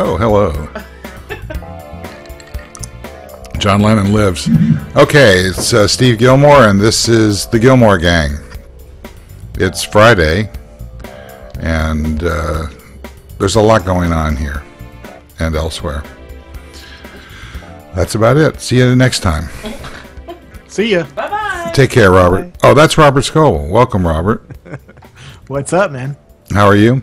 Oh, hello. John Lennon lives. Okay, it's Steve Gillmor, and this is the Gillmor Gang. It's Friday, and there's a lot going on here and elsewhere. That's about it. See you next time. See ya. Bye-bye. Take care, Robert. Bye. Oh, that's Robert Scoble. Welcome, Robert. What's up, man? How are you?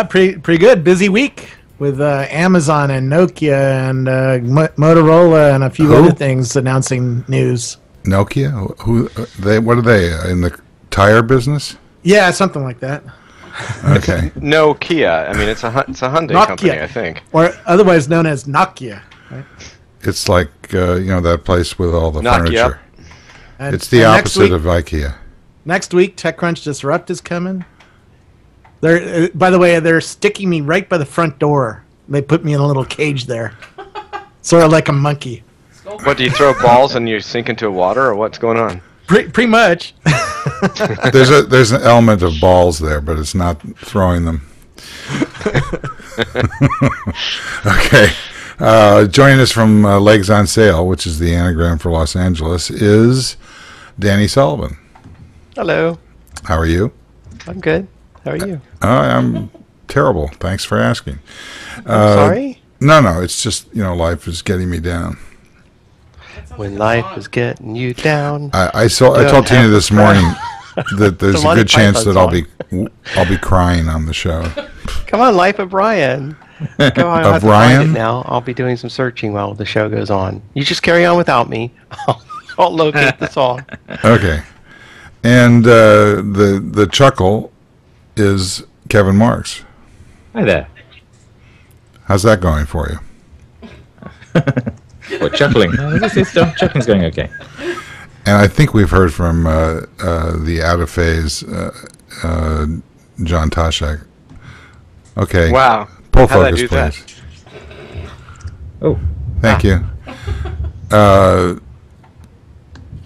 Pretty good. Busy week with Amazon and Nokia and Motorola and a few other things announcing news. Nokia? Who? They? What are they in the tire business? Yeah, something like that. Okay. No Kia. I mean, it's a Hyundai Nokia, company, I think. or otherwise known as Nokia. Right? It's like that place with all the Nokia. furniture. And, It's the and next opposite week- of IKEA. Next week, TechCrunch Disrupt is coming. They're, by the way, they're sticking me right by the front door. They put me in a little cage there, sort of like a monkey. What, do you throw balls and you sink into water, or what's going on? Pretty much. There's an element of balls there, but it's not throwing them. Okay. Joining us from Legs on Sale, which is the anagram for Los Angeles, is Danny Sullivan. Hello. How are you? I'm good. How are you? I'm terrible. Thanks for asking. I'm sorry? No. It's just, life is getting me down. When life is getting you down. I told Tina this morning that there's a Monty good chance that Python I'll be crying on the show. Come on, Life of Brian. Go on, I'll have to find it now. I'll be doing some searching while the show goes on. You just carry on without me. I'll locate the song. Okay. And the chuckle is Kevin Marks. Hi there. How's that going for you? What, chuckling? Chuckling's going okay. And I think we've heard from the out of phase John Toshak. Okay. Wow. Pull How'd I focus, do please. that? Oh. Thank you.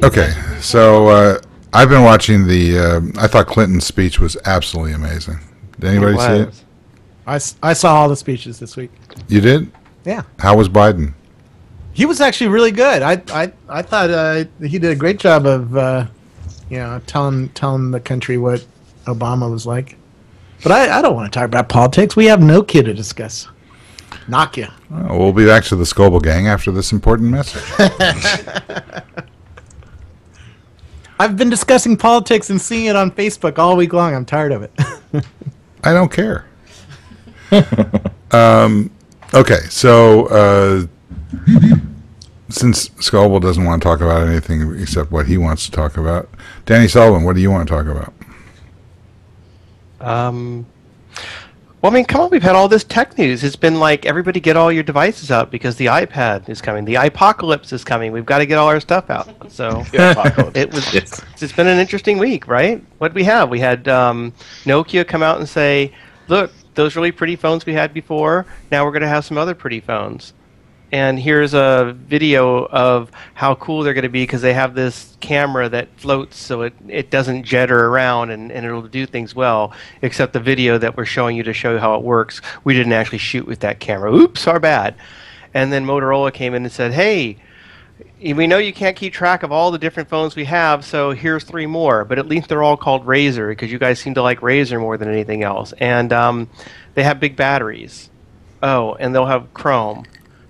Okay. So I've been watching I thought Clinton's speech was absolutely amazing. Did anybody see it? I saw all the speeches this week. You did? Yeah. How was Biden? He was actually really good. I thought he did a great job of telling the country what Obama was like. But I don't want to talk about politics. We have Nokia to discuss. Nokia. Oh, we'll be back to the Scoble Gang after this important message. I've been discussing politics and seeing it on Facebook all week long. I'm tired of it. I don't care. Okay, so since Scoble doesn't want to talk about anything except what he wants to talk about, Danny Sullivan, what do you want to talk about? Well, I mean, come on, we've had all this tech news. It's been like, everybody get all your devices out because the iPad is coming. The iPocalypse is coming. We've got to get all our stuff out. So it's been an interesting week, right? What we have? We had Nokia come out and say, look, those really pretty phones we had before, now we're going to have some other pretty phones. And here's a video of how cool they're going to be because they have this camera that floats so it doesn't jitter around and it'll do things well, except the video that we're showing you to show you how it works, we didn't actually shoot with that camera. Oops, our bad. And then Motorola came in and said, hey, we know you can't keep track of all the different phones we have, so here's 3 more. But at least they're all called Razr because you guys seem to like Razr more than anything else. And they have big batteries. Oh, and they'll have Chrome.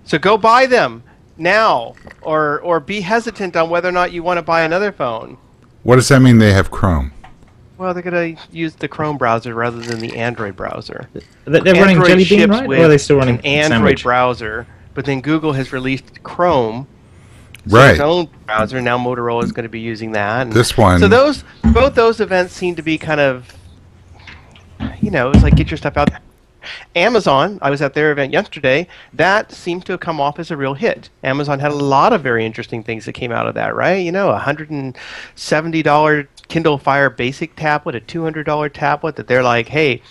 So go buy them now, or be hesitant on whether or not you want to buy another phone. What does that mean they have Chrome? Well, they're going to use the Chrome browser rather than the Android browser. They're running Android Jelly Bean, ships right? Or with are they still running an Android Sandwich? browser, but then Google has released Chrome. Right. Its own browser. Now Motorola is going to be using that. And This one. So both those events seem to be kind of, it's like get your stuff out there. Amazon, I was at their event yesterday, that seemed to have come off as a real hit. Amazon had a lot of very interesting things that came out of that, right? A $170 Kindle Fire Basic tablet, a $200 tablet that they're like, hey,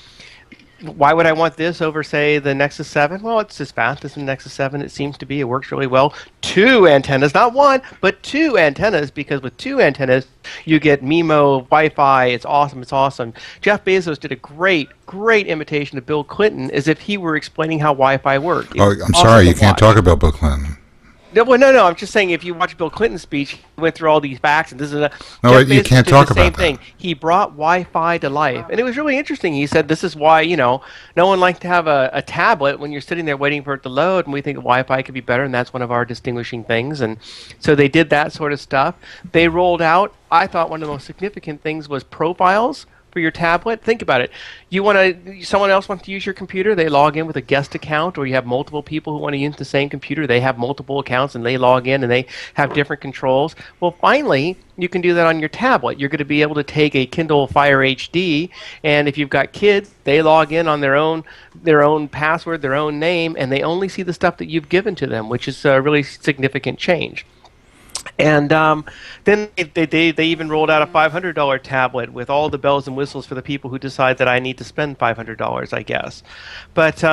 why would I want this over, say, the Nexus 7? Well, it's as fast as the Nexus 7. It seems to be. It works really well. 2 antennas, not 1, but 2 antennas, because with 2 antennas, you get MIMO, Wi-Fi. It's awesome. It's awesome. Jeff Bezos did a great imitation of Bill Clinton, as if he were explaining how Wi-Fi worked. Oh, I'm sorry, you can't talk about Bill Clinton. No, well, no. I'm just saying, if you watch Bill Clinton's speech, he went through all these facts, and this is a. No, Jeff you Bezos can't did talk the same about that. thing. He brought Wi-Fi to life, and it was really interesting. He said, "This is why no one likes to have a tablet when you're sitting there waiting for it to load, and we think Wi-Fi could be better, and that's one of our distinguishing things." And so they did that sort of stuff. They rolled out. I thought one of the most significant things was profiles for your tablet. Think about it. Someone else wants to use your computer, they log in with a guest account, or you have multiple people who want to use the same computer, they have multiple accounts and they log in and they have different controls. Well, finally, you can do that on your tablet. You're going to be able to take a Kindle Fire HD, and if you've got kids, they log in on their own password, their own name, and they only see the stuff that you've given to them, which is a really significant change. And then they even rolled out a $500 tablet with all the bells and whistles for the people who decide that I need to spend $500, I guess. But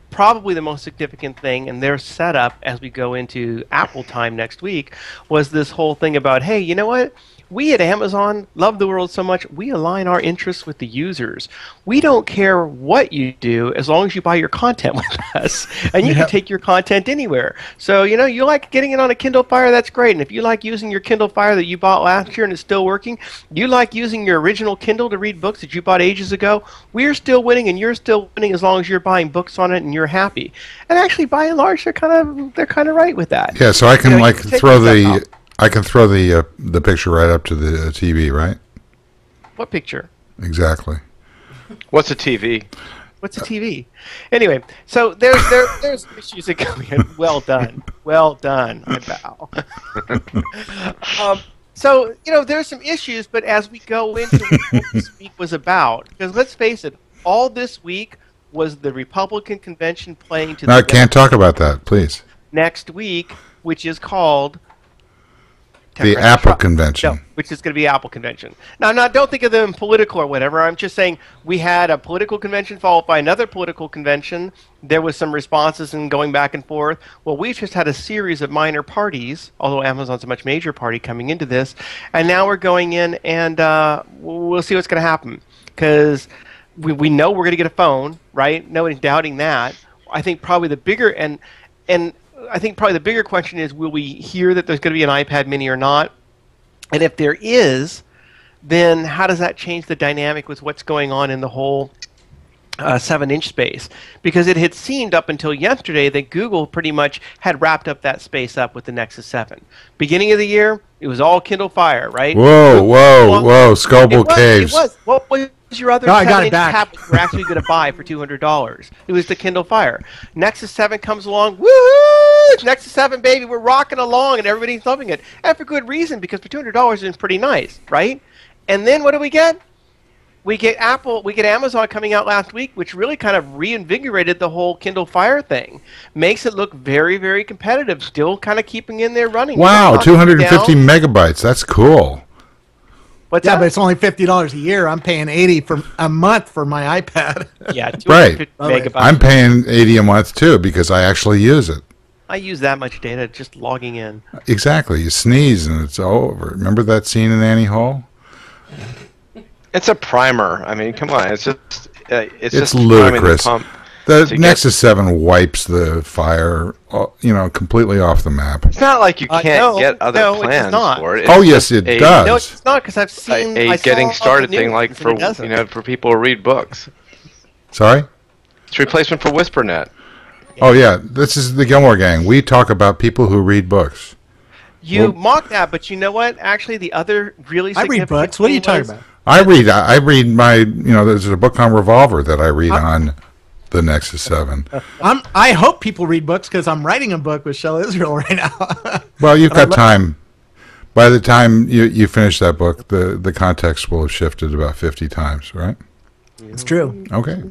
probably the most significant thing in their setup as we go into Apple time next week was this whole thing about, hey, you know what? We at Amazon love the world so much, we align our interests with the users. We don't care what you do as long as you buy your content with us. And you can take your content anywhere. So, you like getting it on a Kindle Fire, that's great. And if you like using your Kindle Fire that you bought last year and it's still working, you like using your original Kindle to read books that you bought ages ago, we're still winning and you're still winning as long as you're buying books on it and you're happy. And actually, by and large, they're kind of right with that. Yeah, so I can I can throw the picture right up to the TV, right? What picture? Exactly. What's a TV? What's a TV? Anyway, so there's issues that come in. Well done. I bow. So, there's some issues, but as we go into what this week was about, because let's face it, all this week was the Republican convention playing to No, I can't talk about that, please. Next week, which is called the Apple convention. No, which is going to be Apple convention. Now, don't think of them political or whatever. I'm just saying we had a political convention followed by another political convention. There was some responses and going back and forth. Well, we've just had a series of minor parties, although Amazon's a much major party coming into this. And now we're going in and we'll see what's going to happen. Because we know we're going to get a phone, right? Nobody's doubting that. I think probably the bigger I think probably the bigger question is, will we hear that there's going to be an iPad mini or not? And if there is, then how does that change the dynamic with what's going on in the whole 7-inch space? Because it had seemed up until yesterday that Google pretty much had wrapped up that space up with the Nexus 7. Beginning of the year, it was all Kindle Fire, right? Whoa, Scobble Caves. It was. What was your other 7-inch tablet you were actually going to buy for $200? It was the Kindle Fire. Nexus 7 comes along. Woohoo! Nexus 7, baby, we're rocking along, and everybody's loving it. And for good reason, because for $200 it's pretty nice, right? And then what do we get? We get Amazon coming out last week, which really kind of reinvigorated the whole Kindle Fire thing. Makes it look very, very competitive, still kind of keeping in there running. Wow, 250 megabytes. That's cool. What's yeah, that? but it's only $50 a year. I'm paying $80 for a month for my iPad. Yeah, right. megabytes. I'm paying $80 a month too because I actually use it. I use that much data just logging in. Exactly. You sneeze and it's over. Remember that scene in Annie Hall? It's a primer. I mean, come on. It's just it's ludicrous. The Nexus 7 wipes the Fire, completely off the map. It's not like you can't get other plans for it. Oh yes, it does. No, it's not, because I've seen a getting started thing, like for people who read books. Sorry? It's a replacement for WhisperNet. Oh yeah, this is the Gillmor Gang. We talk about people who read books. You mock that, but you know what? Actually, the other really significant I read books. What are you talking about? I read my, there's a book on Revolver that I read on the Nexus 7. I hope people read books because I'm writing a book with Shell Israel right now. Well, you've got time. By the time you finish that book, the context will have shifted about 50 times, right? It's true. Okay.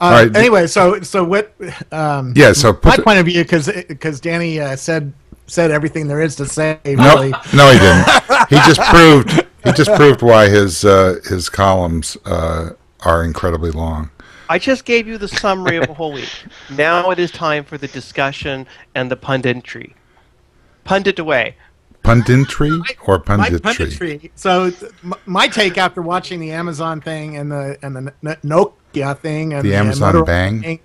All right. Anyway, so what? So my point of view, because Danny said everything there is to say. No, Really. No, he didn't. He just proved why his columns are incredibly long. I just gave you the summary of a whole week. Now it is time for the discussion and the punditry. Pundit away. Punditry or My punditry? punditry. So my take after watching the Amazon thing and the Nokia thing and The Amazon Motorola bang? thing,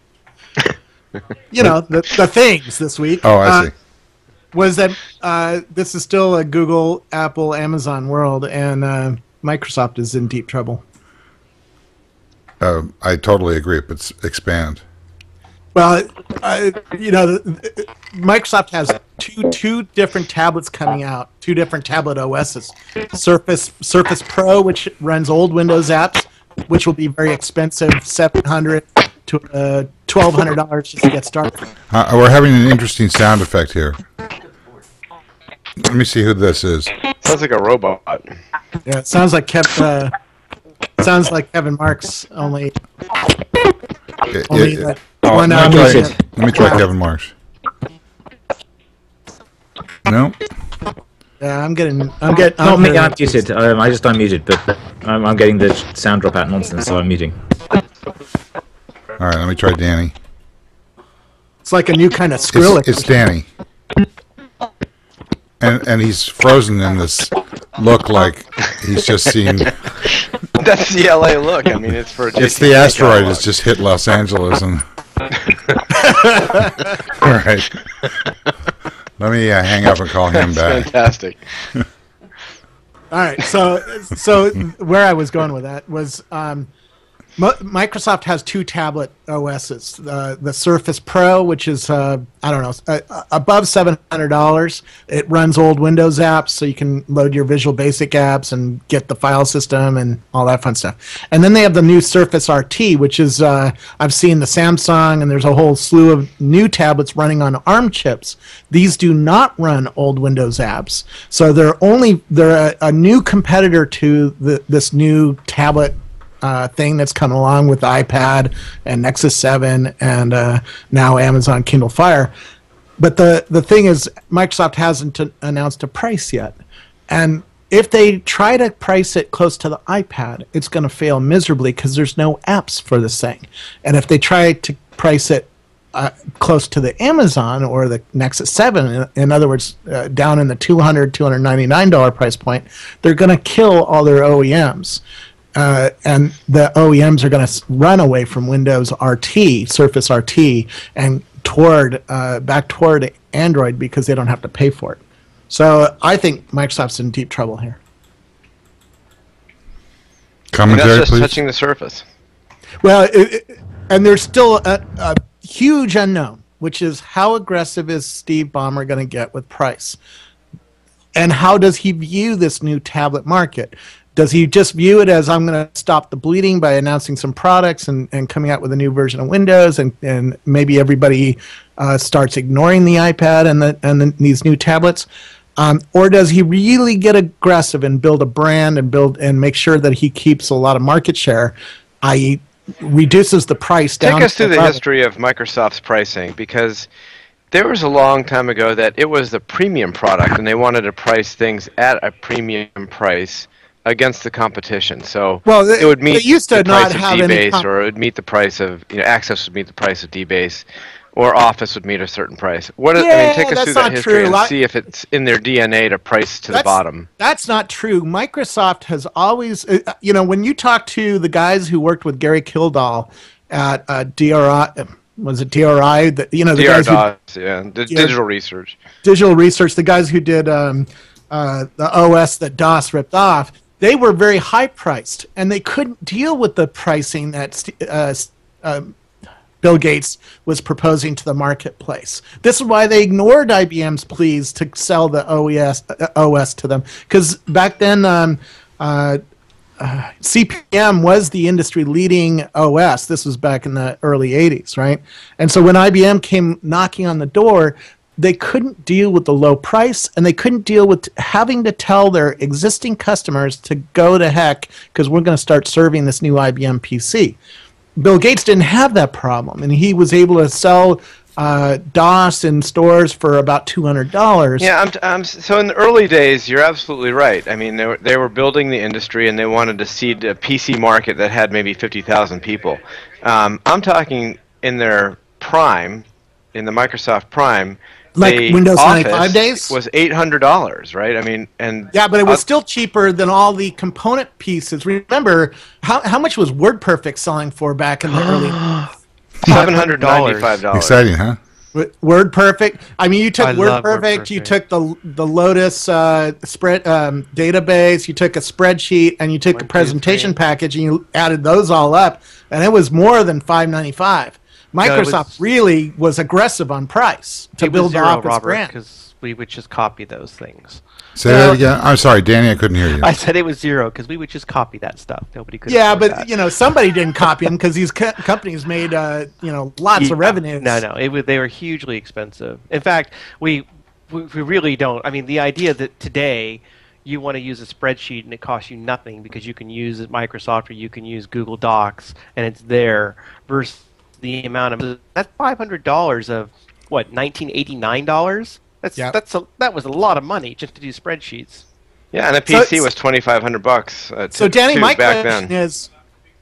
the things this week. Oh, I see. Was that this is still a Google, Apple, Amazon world, and Microsoft is in deep trouble. I totally agree, but expand. Well, Microsoft has two different tablets coming out, two different tablet OSs. Surface Pro, which runs old Windows apps, which will be very expensive, $700 to $1,200 just to get started. We're having an interesting sound effect here. Let me see who this is. Sounds like a robot. Yeah, it sounds like Kevin Marks, only one let out. me try Kevin Marks. No? Yeah, I'm getting. Not me, I'm muted. I just unmuted, but I'm getting the sound drop out nonsense, so I'm muting. All right, let me try Danny. It's like a new kind of Skrillex. It's Danny. And he's frozen in this look like he's just seen... That's the LA look. I mean, it's for... It's the asteroid has just hit Los Angeles. And all right. Let me hang up and call him back. Fantastic. All right, so where I was going with that was Microsoft has two tablet OSs. The Surface Pro, which is above $700. It runs old Windows apps, so you can load your Visual Basic apps and get the file system and all that fun stuff. And then they have the new Surface RT, which is I've seen the Samsung, and there's a whole slew of new tablets running on ARM chips. These do not run old Windows apps, so they're a new competitor to this new tablet thing that's coming along with the iPad and Nexus 7 and now Amazon Kindle Fire. But the thing is, Microsoft hasn't announced a price yet. And if they try to price it close to the iPad, it's going to fail miserably because there's no apps for this thing. And if they try to price it close to the Amazon or the Nexus 7, in other words, down in the $200, $299 price point, they're going to kill all their OEMs. And the OEMs are going to run away from Windows RT, Surface RT, and back toward Android because they don't have to pay for it. So I think Microsoft's in deep trouble here. Commentary, and that's just please. touching the surface. Well, and there's still a huge unknown, which is how aggressive is Steve Ballmer going to get with price? And how does he view this new tablet market? Does he just view it as I'm going to stop the bleeding by announcing some products and coming out with a new version of Windows and maybe everybody starts ignoring the iPad and these new tablets? Or does he really get aggressive and build a brand and make sure that he keeps a lot of market share, i.e. reduces the price down? Take us through the history of Microsoft's pricing, because there was a long time ago that it was the premium product and they wanted to price things at a premium price against the competition. So it would meet the price of DBase, or it would meet the price of Access would meet the price of DBase, or Office would meet a certain price. Take us through that history and see if it's in their DNA to price to the bottom. That's not true. Microsoft has always, when you talk to the guys who worked with Gary Kildall at DRI, was it DRI? The guys Digital Research. Digital Research, the guys who did the OS that DOS ripped off. They were very high priced, and they couldn't deal with the pricing that Bill Gates was proposing to the marketplace. This is why they ignored IBM's pleas to sell the OS to them, because back then CP/M was the industry-leading OS. This was back in the early 80s, right? And so when IBM came knocking on the door, they couldn't deal with the low price, and they couldn't deal with having to tell their existing customers to go to heck because we're going to start serving this new IBM PC. Bill Gates didn't have that problem, and he was able to sell DOS in stores for about $200. Yeah, so in the early days, you're absolutely right. I mean, they were building the industry, and they wanted to seed a PC market that had maybe 50,000 people. I'm talking in their prime, in the Microsoft Prime. Like the Windows Office 95 days? was $800, right? I mean, and yeah, but it was still cheaper than all the component pieces. Remember, how much was WordPerfect selling for back in the early $795. Exciting, huh? WordPerfect. I mean, you took I love WordPerfect, you WordPerfect. took the Lotus spread database, you took a spreadsheet, and you took a 1, 2, presentation 3. package, and you added those all up, and it was more than $595. Microsoft really was aggressive on price to build the Office brand. Because we would just copy those things. Say that again. I'm sorry, Danny, I couldn't hear you. I said it was 0 because we would just copy that stuff. Nobody could. Yeah, afford but that. somebody didn't copy them because these companies made lots of revenues. No, they were hugely expensive. In fact, we really don't. I mean, the idea that today you want to use a spreadsheet and it costs you nothing because you can use Microsoft or you can use Google Docs and it's there versus the amount of that's $500 of what $1989. That was a lot of money just to do spreadsheets. Yeah, and a PC was $2,500. So, Danny, my back question then. is,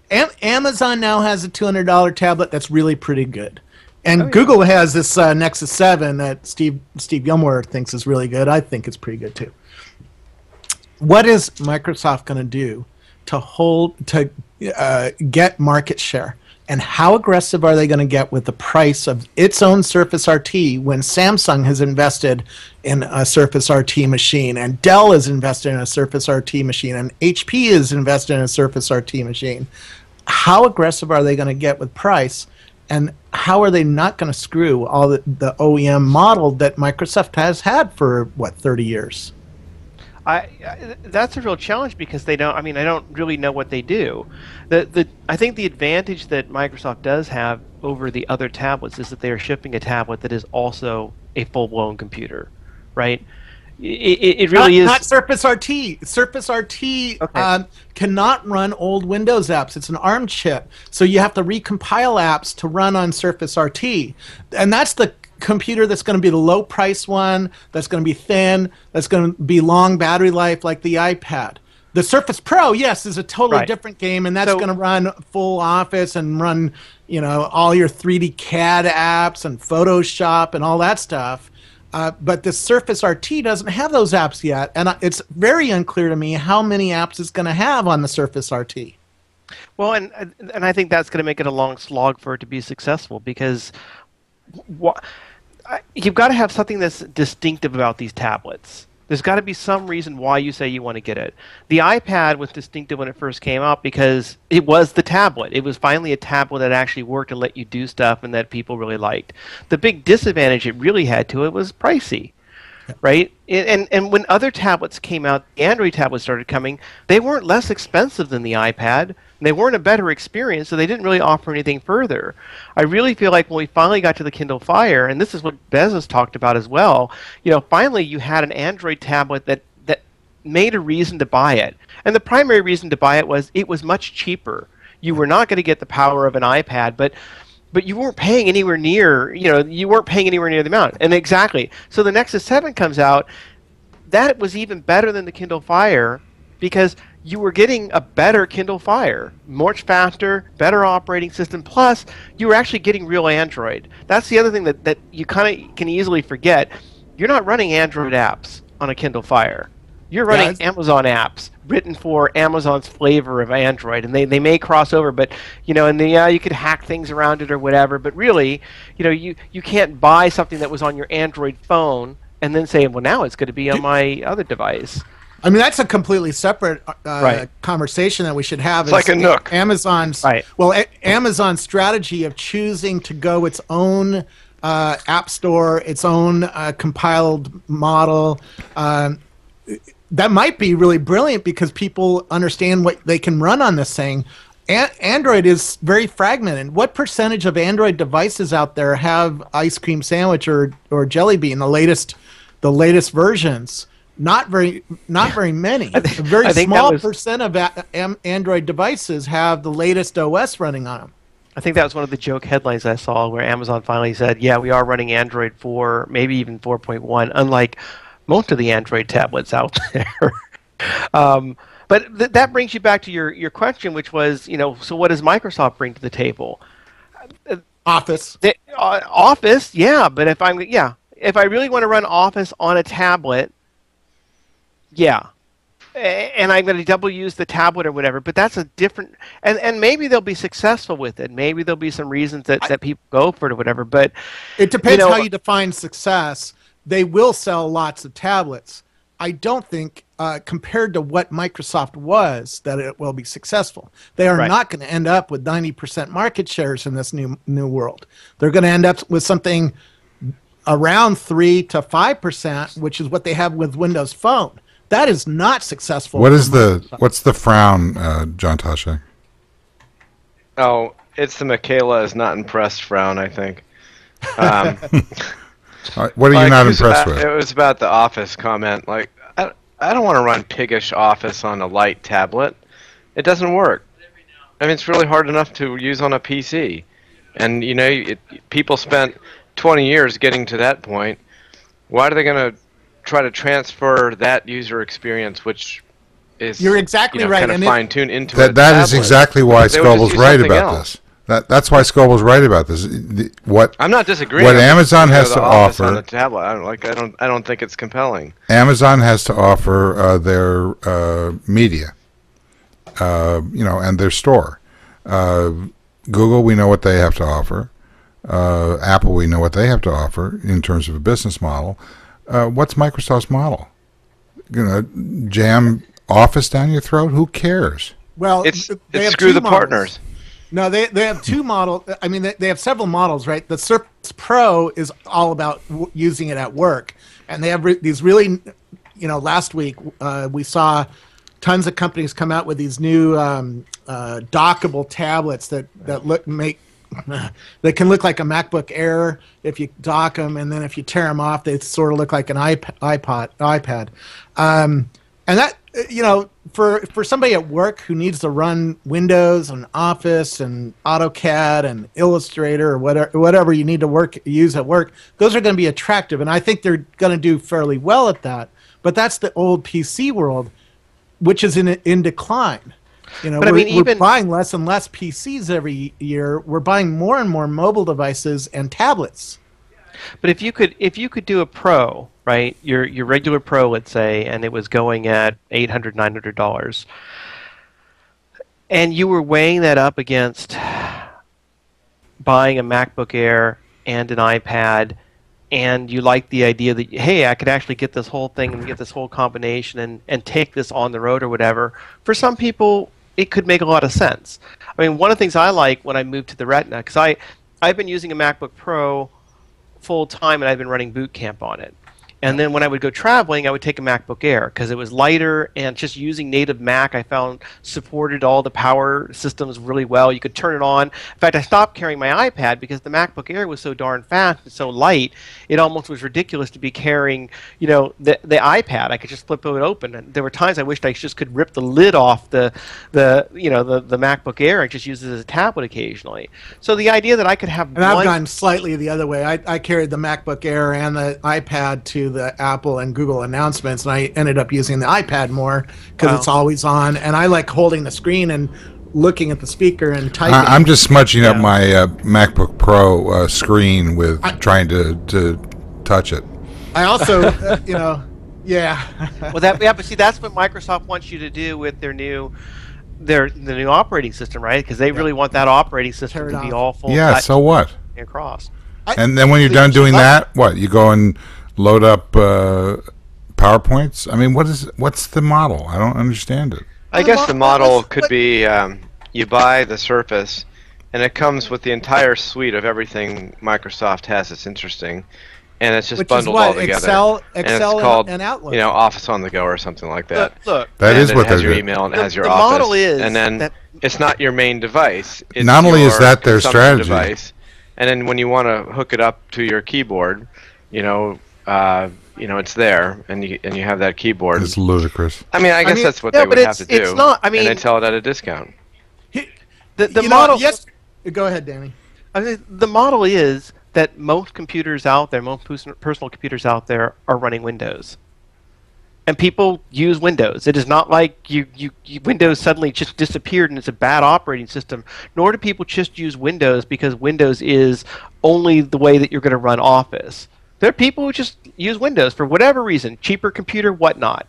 Amazon now has a $200 tablet that's really pretty good, and Google has this Nexus 7 that Steve Gillmor thinks is really good. I think it's pretty good too. What is Microsoft going to do to get market share? And how aggressive are they going to get with the price of its own Surface RT when Samsung has invested in a Surface RT machine, and Dell is invested in a Surface RT machine, and HP is invested in a Surface RT machine? How aggressive are they going to get with price, and how are they not going to screw all the OEM model that Microsoft has had for, 30 years? That's a real challenge because they don't. I mean, I don't really know what they do. I think the advantage that Microsoft does have over the other tablets is that they are shipping a tablet that is also a full-blown computer, right? It really is not Surface RT. Surface RT cannot run old Windows apps. It's an ARM chip, so you have to recompile apps to run on Surface RT, and that's the computer that's going to be the low price one, that's going to be thin, that's going to be long battery life like the iPad. The Surface Pro, yes, is a totally different game, and that's going to run full Office and run, all your 3D CAD apps and Photoshop and all that stuff. But the Surface RT doesn't have those apps yet, and it's very unclear to me how many apps it's going to have on the Surface RT. Well, and I think that's going to make it a long slog for it to be successful because you've got to have something that's distinctive about these tablets. There's got to be some reason why you say you want to get it. The iPad was distinctive when it first came out because it was the tablet. It was finally a tablet that actually worked and let you do stuff and that people really liked. The big disadvantage it really had to it was pricey, right? And when other tablets came out, the Android tablets started coming, they weren't less expensive than the iPad. They weren't a better experience, so they didn't really offer anything further. I really feel like when we finally got to the Kindle Fire, and this is what Bezos talked about as well, finally you had an Android tablet that made a reason to buy it. And the primary reason to buy it was much cheaper. You were not going to get the power of an iPad, but you weren't paying anywhere near, the amount. And exactly. So the Nexus 7 comes out. That was even better than the Kindle Fire because you were getting a better Kindle Fire, much faster, better operating system, plus you were actually getting real Android. That's the other thing that you kind of can easily forget. You're not running Android apps on a Kindle Fire. You're running Amazon apps written for Amazon's flavor of Android, and they may cross over, but you could hack things around it or whatever. But really, you can't buy something that was on your Android phone and then say, well, now it's going to be on my other device. I mean, that's a completely separate conversation that we should have. It's like a Nook. Amazon's Amazon's strategy of choosing to go its own app store, its own compiled model. That might be really brilliant because people understand what they can run on this thing. Android is very fragmented. What percentage of Android devices out there have Ice Cream Sandwich or Jelly Bean, the latest versions? Not very many. A very small percent of Android devices have the latest OS running on them. I think that was one of the joke headlines I saw where Amazon finally said, yeah, we are running Android 4, maybe even 4.1, unlike most of the Android tablets out there. But that brings you back to your question, which was, so what does Microsoft bring to the table? Office. Office, yeah, but if I really want to run Office on a tablet, yeah. And I'm going to double use the tablet or whatever, but that's a different, and maybe they'll be successful with it. Maybe there'll be some reasons that people go for it or whatever, but it depends how you define success. They will sell lots of tablets. I don't think, compared to what Microsoft was, that it will be successful. They are not going to end up with 90% market shares in this new world. They're going to end up with something around 3 to 5%, which is what they have with Windows Phone. That is not successful. What's the frown, John Toshak? Oh, it's the Michaela is not impressed frown, I think. What are you not impressed with? It was about the Office comment. Like, I don't want to run piggish Office on a light tablet. It doesn't work. I mean, it's really hard enough to use on a PC. And, people spent 20 years getting to that point. Why are they going to try to transfer that user experience, which is you're exactly right, kind of fine-tuned into that is exactly why Scoble's right about this. That's why Scoble's right about this. I'm not disagreeing. What Amazon has to offer on the tablet, I don't think it's compelling. Amazon has to offer their media, and their store. Google, we know what they have to offer. Apple, we know what they have to offer in terms of a business model. What's Microsoft's model? Jam Office down your throat? Who cares? Well, it's screw the partners. No, they have two models. I mean, they have several models, right? The Surface Pro is all about using it at work, and they have these really, last week we saw tons of companies come out with these new dockable tablets that they can look like a MacBook Air if you dock them, and then if you tear them off, they sort of look like an iPad. And that, for somebody at work who needs to run Windows and Office and AutoCAD and Illustrator or whatever you need to use at work, those are going to be attractive, and I think they're going to do fairly well at that. But that's the old PC world, which is in decline. We're buying less and less PCs every year. We're buying more and more mobile devices and tablets. But if you could do a Pro, right, your regular Pro, let's say, and it was going at $800, $900, and you were weighing that up against buying a MacBook Air and an iPad, and you like the idea that, hey, I could actually get this whole thing and get this whole combination and take this on the road or whatever, for some people, it could make a lot of sense. I mean, one of the things I like when I moved to the Retina, because I've been using a MacBook Pro full time and I've been running boot camp on it. And then when I would go traveling, I would take a MacBook Air because it was lighter, and just using native Mac I found supported all the power systems really well. You could turn it on. In fact, I stopped carrying my iPad because the MacBook Air was so darn fast and so light, it almost was ridiculous to be carrying, the iPad. I could just flip it open. And there were times I wished I just could rip the lid off the MacBook Air and just use it as a tablet occasionally. So the idea that I could have I've gone slightly the other way. I carried the MacBook Air and the iPad to the Apple and Google announcements, and I ended up using the iPad more because it's always on, and I like holding the screen and looking at the speaker and typing. I'm just smudging up my MacBook Pro screen with trying to touch it. I also, yeah. But see, that's what Microsoft wants you to do with the new operating system, right? Because they really want that operating system to be all full. Yeah. So what? Across. And then when you're done doing that, what? You go and load up PowerPoints? I mean, what's the model? I don't understand it. I guess the model could be you buy the Surface, and it comes with the entire suite of everything Microsoft has that's interesting, and it's just bundled all together. Excel, and it's called, and Outlook. Office on the Go or something like that. Look, that is what it has your email and it has your the Office. Model is and then it's not your main device. It's not only is that their strategy, device, and then when you want to hook it up to your keyboard, it's there, and you have that keyboard. It's ludicrous. I mean, I guess that's what they would have to do. It's not. I mean, and they sell it at a discount. The model. Go ahead, Danny. I mean, the model is that most computers out there, most personal computers out there, are running Windows. And people use Windows. It is not like Windows suddenly just disappeared and it's a bad operating system. Nor do people just use Windows because Windows is only the way that you're going to run Office. There are people who just use Windows for whatever reason, cheaper computer, whatnot.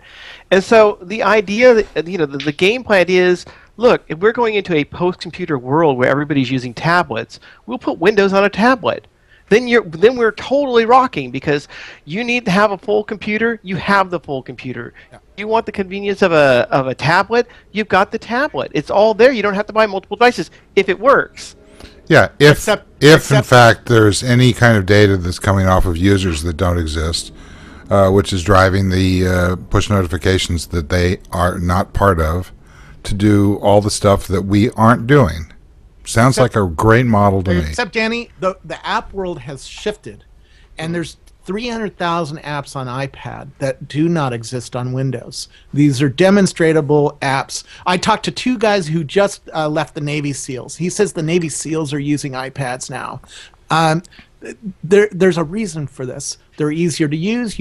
And so the idea, that, the gameplay idea is, look, if we're going into a post-computer world where everybody's using tablets, we'll put Windows on a tablet. Then we're totally rocking because you need to have a full computer. You have the full computer. Yeah. You want the convenience of a tablet. You've got the tablet. It's all there. You don't have to buy multiple devices if it works. Yeah, if in fact there's any kind of data that's coming off of users that don't exist, which is driving the push notifications that they are not part of, to do all the stuff that we aren't doing. Sounds like a great model to me. Except, Danny, the app world has shifted, and there's 300,000 apps on iPad that do not exist on Windows. These are demonstratable apps. I talked to two guys who just left the Navy SEALs. He says the Navy SEALs are using iPads now. There's a reason for this. They're easier to use.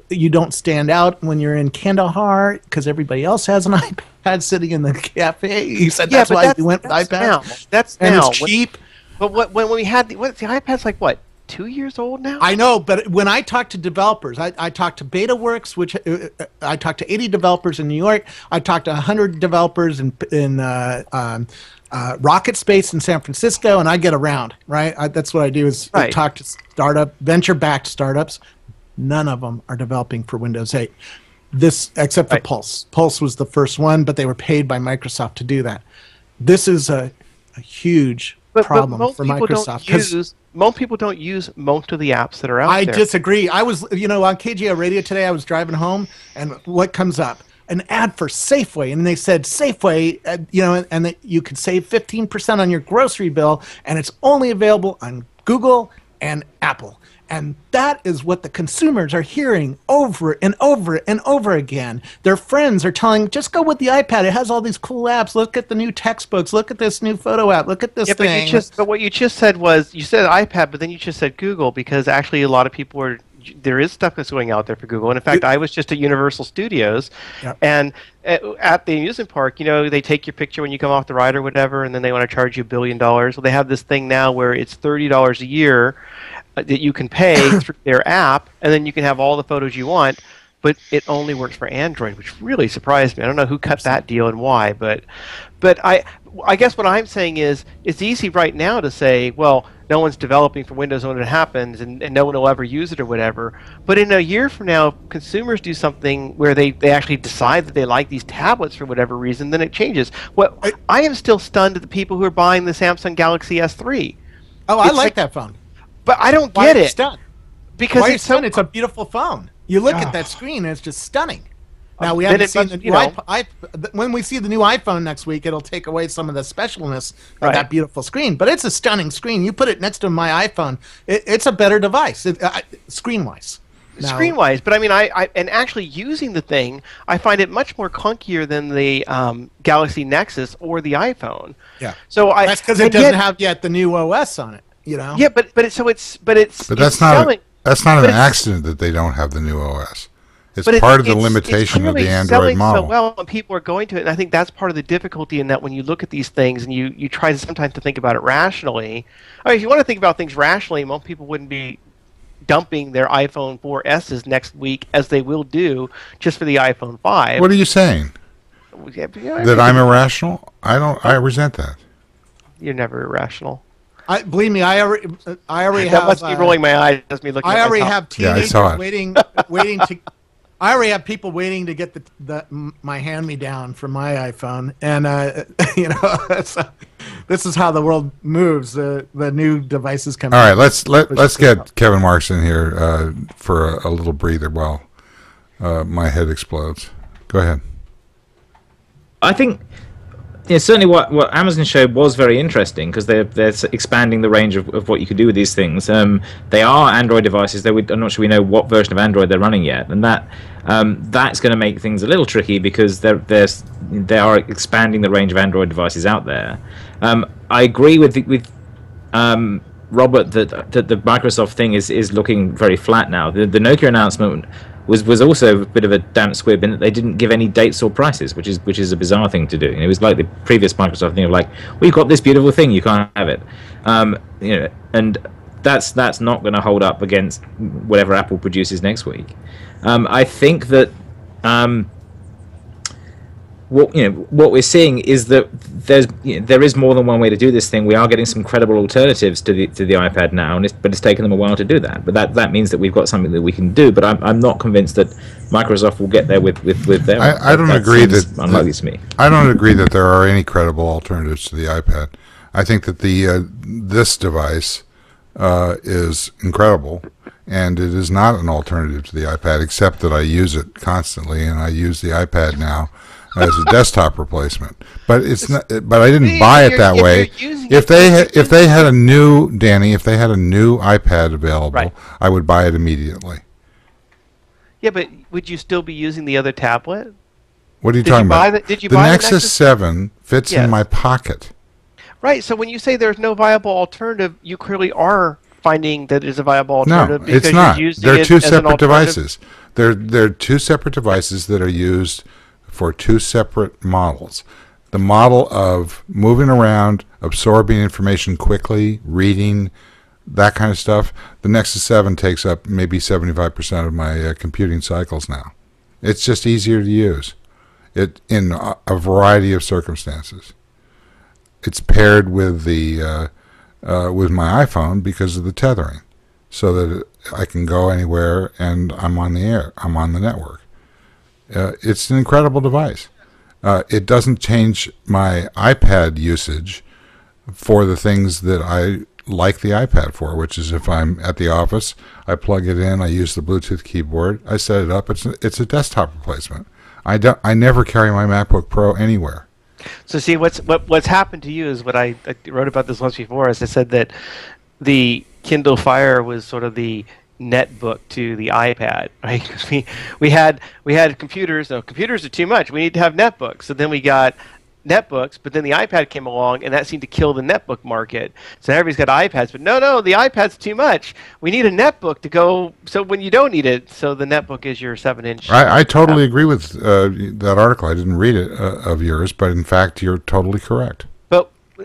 You don't stand out when you're in Kandahar because everybody else has an iPad sitting in the cafe. He said that's why we went with iPad. That's and now. It's cheap. But when we had the iPad's like what? 2 years old now? I know, but when I talk to developers, I talk to BetaWorks, which I talk to 80 developers in New York. I talk to 100 developers in Rocket Space in San Francisco, and I get around, right? That's what I do is talk to venture-backed startups. None of them are developing for Windows 8. Except for Pulse. Pulse was the first one, but they were paid by Microsoft to do that. This is a huge problem for Microsoft. Most people don't use most of the apps that are out there. I disagree. I was, on KGO Radio today, I was driving home, and what comes up? An ad for Safeway, and they said Safeway, and that you could save 15% on your grocery bill, and it's only available on Google and Apple. And that is what the consumers are hearing over and over and over again. Their friends are telling, just go with the iPad. It has all these cool apps. Look at the new textbooks. Look at this new photo app. Look at this thing. But what you just said was, you said iPad, but then you just said Google, because actually a lot of people there is stuff that's going out there for Google. And in fact, I was just at Universal Studios, and at the amusement park, they take your picture when you come off the ride or whatever, and then they want to charge you $1 billion. Well, they have this thing now where it's $30 a year that you can pay through their app, and then you can have all the photos you want, but it only works for Android, which really surprised me. I don't know who cut that deal and why, but I guess what I'm saying is it's easy right now to say, well, no one's developing for Windows when it happens, and no one will ever use it or whatever. But in a year from now, if consumers do something where they actually decide that they like these tablets for whatever reason, then it changes. I am still stunned at the people who are buying the Samsung Galaxy S3. Oh, I like that phone. But I don't get it. Because it's a beautiful phone. You look at that screen, and it's just stunning. Now we haven't seen the new when we see the new iPhone next week, it'll take away some of the specialness of that beautiful screen. But it's a stunning screen. You put it next to my iPhone, it's a better device, screen-wise. Screen-wise, but I mean, and actually using the thing, I find it much more clunkier than the Galaxy Nexus or the iPhone. Yeah. So that's because it doesn't have yet the new OS on it. Yeah, but that's not an accident that they don't have the new OS. It's part of the limitation of the Android model. So well, and people are going to it, and I think that's part of the difficulty in that when you look at these things and you try sometimes to think about it rationally. I mean, if you want to think about things rationally, most people wouldn't be dumping their iPhone 4S's next week as they will do just for the iPhone 5. What are you saying? That I'm irrational? I resent that. You're never irrational. Believe me, I already have. That must be rolling my eyes. That's me looking. I already have teenagers waiting to. I already have people waiting to get my hand-me-down from my iPhone, and this is how the world moves. The new devices come. All right, let's get Kevin Marks in here for a little breather while my head explodes. Go ahead. I think. Yeah, certainly what Amazon showed was very interesting because they're expanding the range of what you could do with these things. They are Android devices. I'm not sure we know what version of Android they're running yet, and that That's going to make things a little tricky because they are expanding the range of Android devices out there. I agree with Robert that the Microsoft thing is looking very flat now. The Nokia announcement was also a bit of a damp squib in that they didn't give any dates or prices, which is a bizarre thing to do. And it was like the previous Microsoft thing of like, we've got this beautiful thing, you can't have it. And that's not going to hold up against whatever Apple produces next week. I think that what we're seeing is that there is more than one way to do this thing. We are getting some credible alternatives to the iPad now, but it's taken them a while to do that. But that means that we've got something that we can do. But I'm not convinced that Microsoft will get there with their. I don't agree that unlikely to me. I don't agree that there are any credible alternatives to the iPad. I think that this device is incredible, and it is not an alternative to the iPad, except that I use it constantly, and I use the iPad now as a desktop replacement. But it's not. But I didn't buy it that way. If they had a new iPad available, right, I would buy it immediately. Yeah, but would you still be using the other tablet? What are you talking about? Did you the buy Nexus 7 fits in my pocket. Right. So when you say there's no viable alternative, you clearly are finding that it's a viable alternative. No, it's not. They're two separate devices. They're two separate devices that are used for two separate models. The model of moving around, absorbing information quickly, reading, that kind of stuff, the Nexus 7 takes up maybe 75% of my computing cycles now. It's just easier to use in a variety of circumstances. It's paired with with my iPhone because of the tethering, so that I can go anywhere and I'm on the air. I'm on the network. It's an incredible device. It doesn't change my iPad usage for the things that I like the iPad for, which is if I'm at the office, I plug it in, I use the Bluetooth keyboard, I set it up. It's a desktop replacement. I never carry my MacBook Pro anywhere. So see, what's happened to you is what I wrote about this once before. Is I said that the Kindle Fire was sort of the netbook to the iPad, right? 'Cause we had computers. No, computers are too much. We need to have netbooks. So then we got netbooks, but then the iPad came along, and that seemed to kill the netbook market. So everybody's got iPads, but no, the iPad's too much. We need a netbook to go. So when you don't need it, so the netbook is your 7-inch. I totally agree with that article. I didn't read it of yours, but in fact, you're totally correct.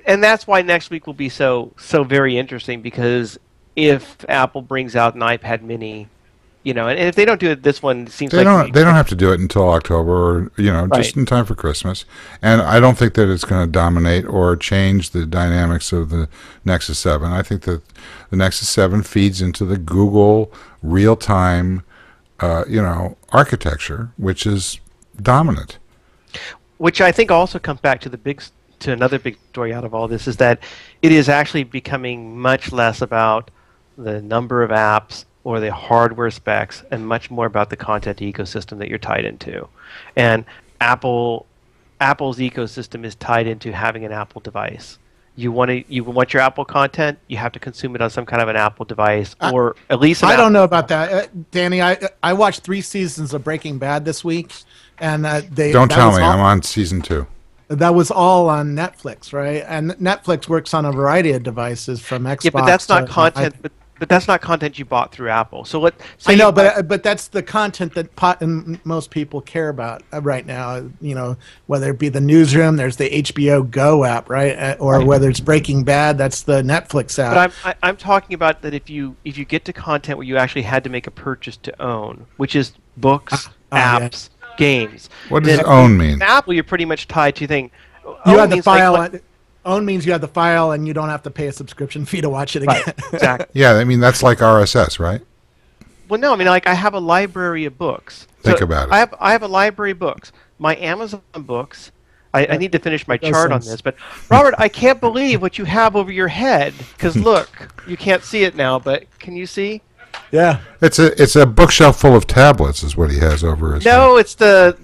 And that's why next week will be so very interesting, because if Apple brings out an iPad Mini, and if they don't do it, this one seems they don't have to do it until October, or just in time for Christmas. And I don't think that it's going to dominate or change the dynamics of the Nexus 7. I think that the Nexus 7 feeds into the Google real-time, architecture, which is dominant. Which I think also comes back to another big story out of all this, is that it is actually becoming much less about the number of apps or the hardware specs, and much more about the content ecosystem that you're tied into. And Apple's ecosystem is tied into having an Apple device. You want your Apple content, you have to consume it on some kind of an Apple device, or at least I don't know about that, Danny. I watched 3 seasons of Breaking Bad this week, and don't tell me. I'm on season 2. That was all on Netflix, right? And Netflix works on a variety of devices, from Xbox. Yeah, but that's not content. But that's not content you bought through Apple. So I know, but that's the content that most people care about right now. Whether it be the newsroom, there's the HBO Go app, right? Or whether it's Breaking Bad, that's the Netflix app. But I'm talking about that if you get to content where you actually had to make a purchase to own, which is books, apps, games. What does own mean? Apple, you're pretty much tied to thing. You have the file. Own means you have the file and you don't have to pay a subscription fee to watch it again. Right, exactly. Yeah, I mean, that's like RSS, right? Well, no, I mean, I have a library of books. Think about it. I have a library of books. My Amazon books, I need to finish my chart on this, but Robert, I can't believe what you have over your head, because look, you can't see it now, but can you see? Yeah. It's a bookshelf full of tablets is what he has over his head. No, it's the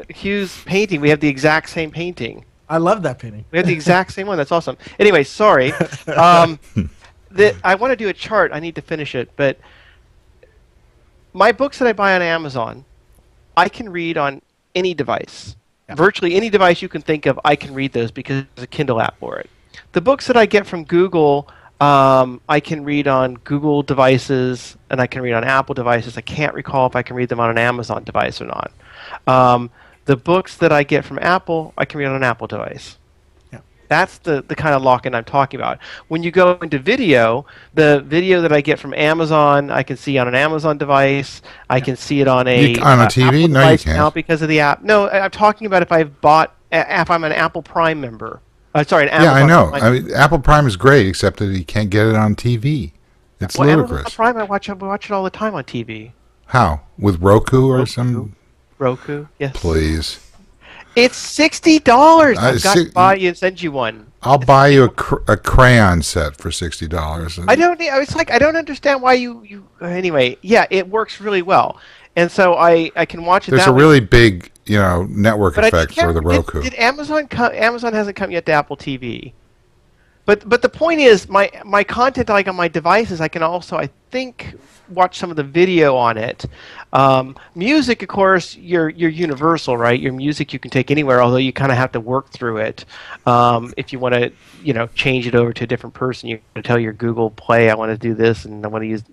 Hughes painting. We have the exact same painting. I love that painting. We have the exact same one. That's awesome. Anyway, sorry. I want to do a chart. I need to finish it, but my books that I buy on Amazon, I can read on any device. Yeah. Virtually any device you can think of, I can read those because there's a Kindle app for it. The books that I get from Google, I can read on Google devices and I can read on Apple devices. I can't recall if I can read them on an Amazon device or not. The books that I get from Apple, I can read on an Apple device. That's the kind of lock-in I'm talking about. When you go into video, the video that I get from Amazon, I can see on an Amazon device. I can see it on a TV. Apple No, you device can't. now because of the app. No, I'm talking about if I'm an Apple Prime member. Sorry, an Amazon. Yeah, I know. Prime. I mean, Apple Prime is great, except that you can't get it on TV. It's ludicrous. Amazon Prime, I watch it all the time on TV. How? With Roku or some? Roku, yes. Please. It's $60. I've got to buy you and send you one. I'll buy you a crayon set for $60. I don't. It's like I don't understand why you. Anyway, yeah, it works really well, and so I can watch it. There's a really big network effect for the Roku. Did Amazon come? Amazon hasn't come yet to Apple TV. But the point is, my content like on my devices, I can also, I think, watch some of the video on it. Music, of course, you're universal, right? Your music you can take anywhere, although you kind of have to work through it. If you want to, change it over to a different person, you can tell your Google Play, I want to do this, and I want to use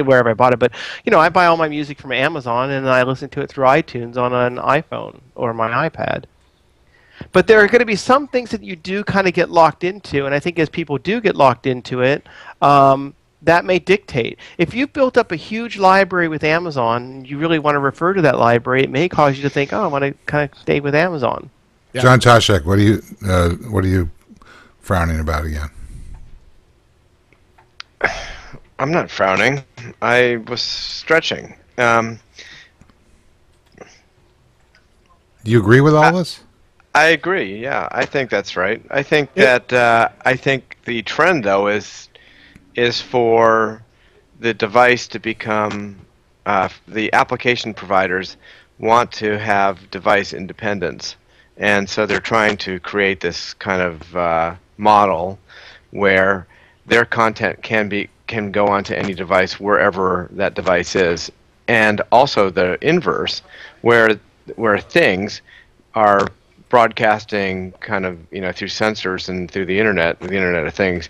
wherever I bought it. But I buy all my music from Amazon, and I listen to it through iTunes on an iPhone or my iPad. But there are going to be some things that you do kind of get locked into, and I think as people do get locked into it, that may dictate. If you've built up a huge library with Amazon, and you really want to refer to that library, it may cause you to think, I want to kind of stay with Amazon. Yeah. John Toshek, what are you frowning about again? I'm not frowning. I was stretching. Do you agree with all this? I agree. Yeah, I think that's right. I think that I think the trend though is for the device to become the application providers want to have device independence, and so they're trying to create this kind of model where their content can go onto any device wherever that device is, and also the inverse where things are broadcasting kind of through sensors and through the internet of things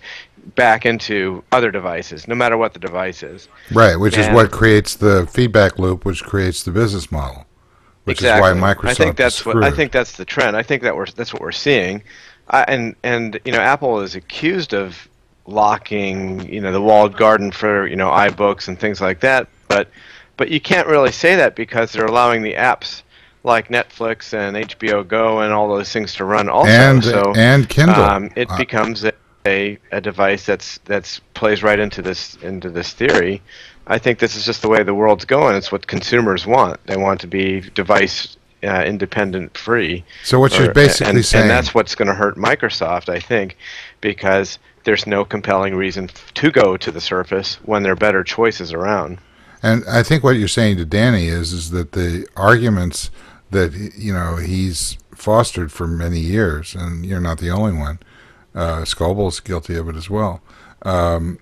back into other devices, no matter what the device is. Right, which is what creates the feedback loop, which creates the business model. Which is why Microsoft I think that's is screwed. I think that's the trend. I think that's what we're seeing, and Apple is accused of locking the walled garden for iBooks and things like that, but you can't really say that because they're allowing the apps like Netflix and HBO Go and all those things to run also. And Kindle. It becomes a device that's plays right into this theory. I think this is just the way the world's going. It's what consumers want. They want to be device independent free. So what you're basically saying, and that's what's going to hurt Microsoft, I think, because there's no compelling reason to go to the Surface when there are better choices around. And I think what you're saying to Danny is that the arguments that he's fostered for many years, and you're not the only one. Scoble's guilty of it as well. That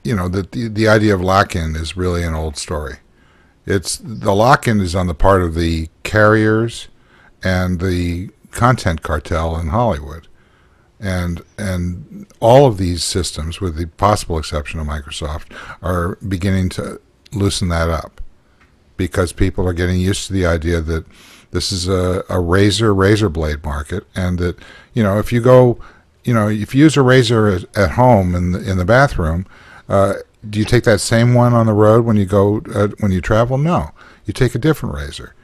the idea of lock-in is really an old story. The lock-in is on the part of the carriers and the content cartel in Hollywood, and all of these systems, with the possible exception of Microsoft, are beginning to loosen that up, because people are getting used to the idea that this is a razor blade market, and that if you go, if you use a razor at home in the bathroom, do you take that same one on the road when you go when you travel? No, you take a different razor,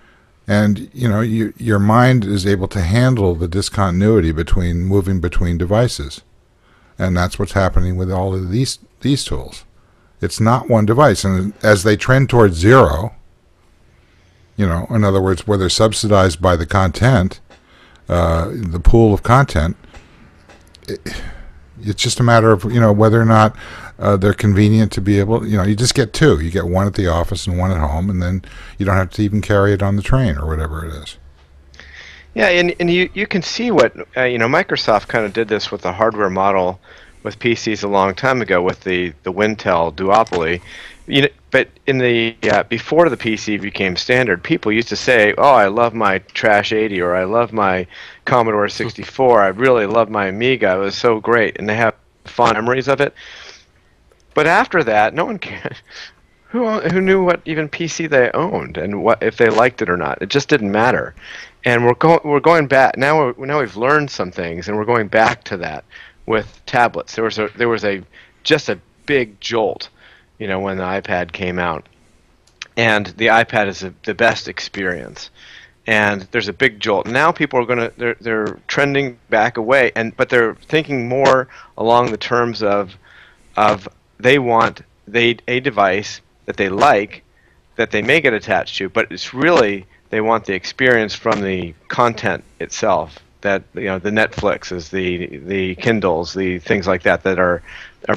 and your mind is able to handle the discontinuity moving between devices, and that's what's happening with all of these tools. It's not one device, and as they trend towards zero, in other words, where they're subsidized by the content, the pool of content, it's just a matter of whether or not they're convenient to be able. You just get two. You get one at the office and one at home, and then you don't have to even carry it on the train or whatever it is. Yeah, and you can see what Microsoft kind of did this with the hardware model with PCs a long time ago with the Wintel duopoly, But in the before the PC became standard, people used to say, "Oh, I love my Trash 80," or "I love my Commodore 64. I really love my Amiga. It was so great," and they have fond memories of it. But after that, no one cared. Who knew what even PC they owned and what if they liked it or not? It just didn't matter. And we're going back now. Now we've learned some things, and we're going back to that with tablets. There was just a big jolt, when the iPad came out, and the iPad is the best experience. And there's a big jolt. Now people are they're trending back away, but they're thinking more along the terms of they want a device that they like, that they may get attached to, but it's really they want the experience from the content itself. That the Netflixes, the Kindles, the things like that are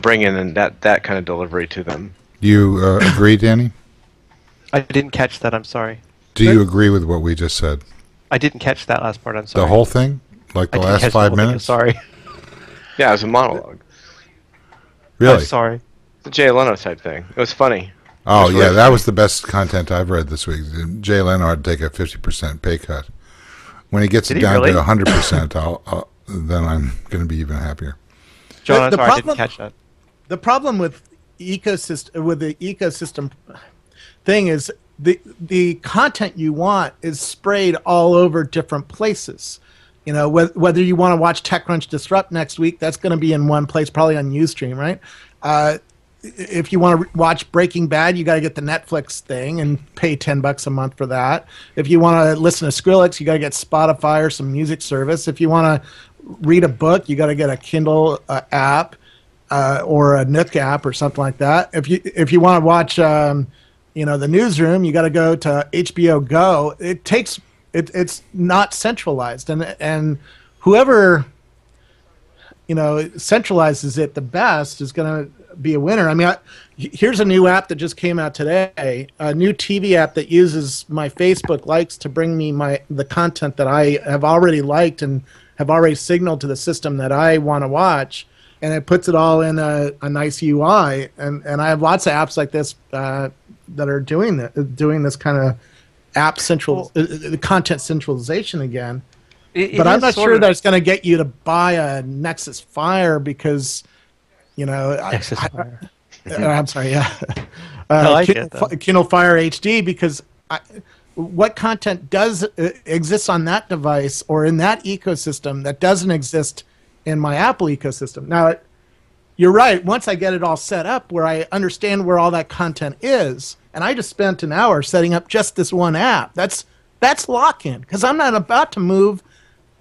bringing in that kind of delivery to them. Do you agree, Danny? I didn't catch that. I'm sorry. Do you agree with what we just said? I didn't catch that last part. I'm sorry. The whole thing, like the last 5 minutes. Sorry. Yeah, it was a monologue. Really? I'm sorry. The Jay Leno type thing. It was funny. Oh yeah, that was the best content I've read this week. Jay Leno had to take a 50% pay cut. When he gets it down to 100%, then I'm going to be even happier. John, I'm sorry, I didn't catch that. The problem with the ecosystem thing is the content you want is sprayed all over different places. Whether you want to watch TechCrunch Disrupt next week, that's going to be in one place, probably on Ustream, right? If you want to watch Breaking Bad, you got to get the Netflix thing and pay $10 a month for that. If you want to listen to Skrillex, you got to get Spotify or some music service. If you want to read a book, you got to get a Kindle app or a Nook app or something like that. If you want to watch, the newsroom, you got to go to HBO Go. It's not centralized, and whoever centralizes it the best is going to be a winner. I mean, here's a new app that just came out today, a new TV app that uses my Facebook likes to bring me the content that I have already liked and have already signaled to the system that I want to watch, and it puts it all in a nice UI. And I have lots of apps like this that are doing this kind of app content centralization again. But I'm not sure that it's going to get you to buy a Nexus Fire because, Nexus Fire. I'm sorry, yeah. I like Kindle Fire HD, because what content does exists on that device or in that ecosystem that doesn't exist in my Apple ecosystem? Now, you're right. Once I get it all set up where I understand where all that content is, and I just spent an hour setting up just this one app, that's lock-in, because I'm not about to move.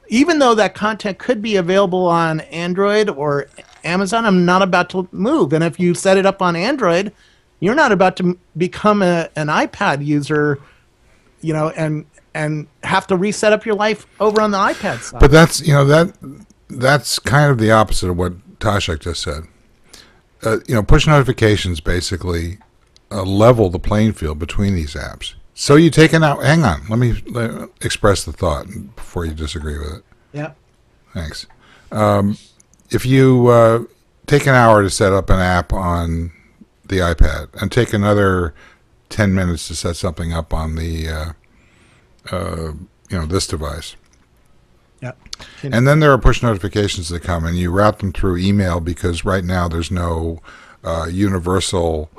Even though that content could be available on Android or Amazon, I'm not about to move. And if you set it up on Android, you're not about to become an iPad user, and have to reset up your life over on the iPad side. But that's kind of the opposite of what Toshak just said. Push notifications basically level the playing field between these apps. So you take an hour. Hang on. Let me express the thought before you disagree with it. Yeah. Thanks. If you take an hour to set up an app on the iPad and take another 10 minutes to set something up on the this device. Yeah. And then there are push notifications that come, and you route them through email because right now there's no universal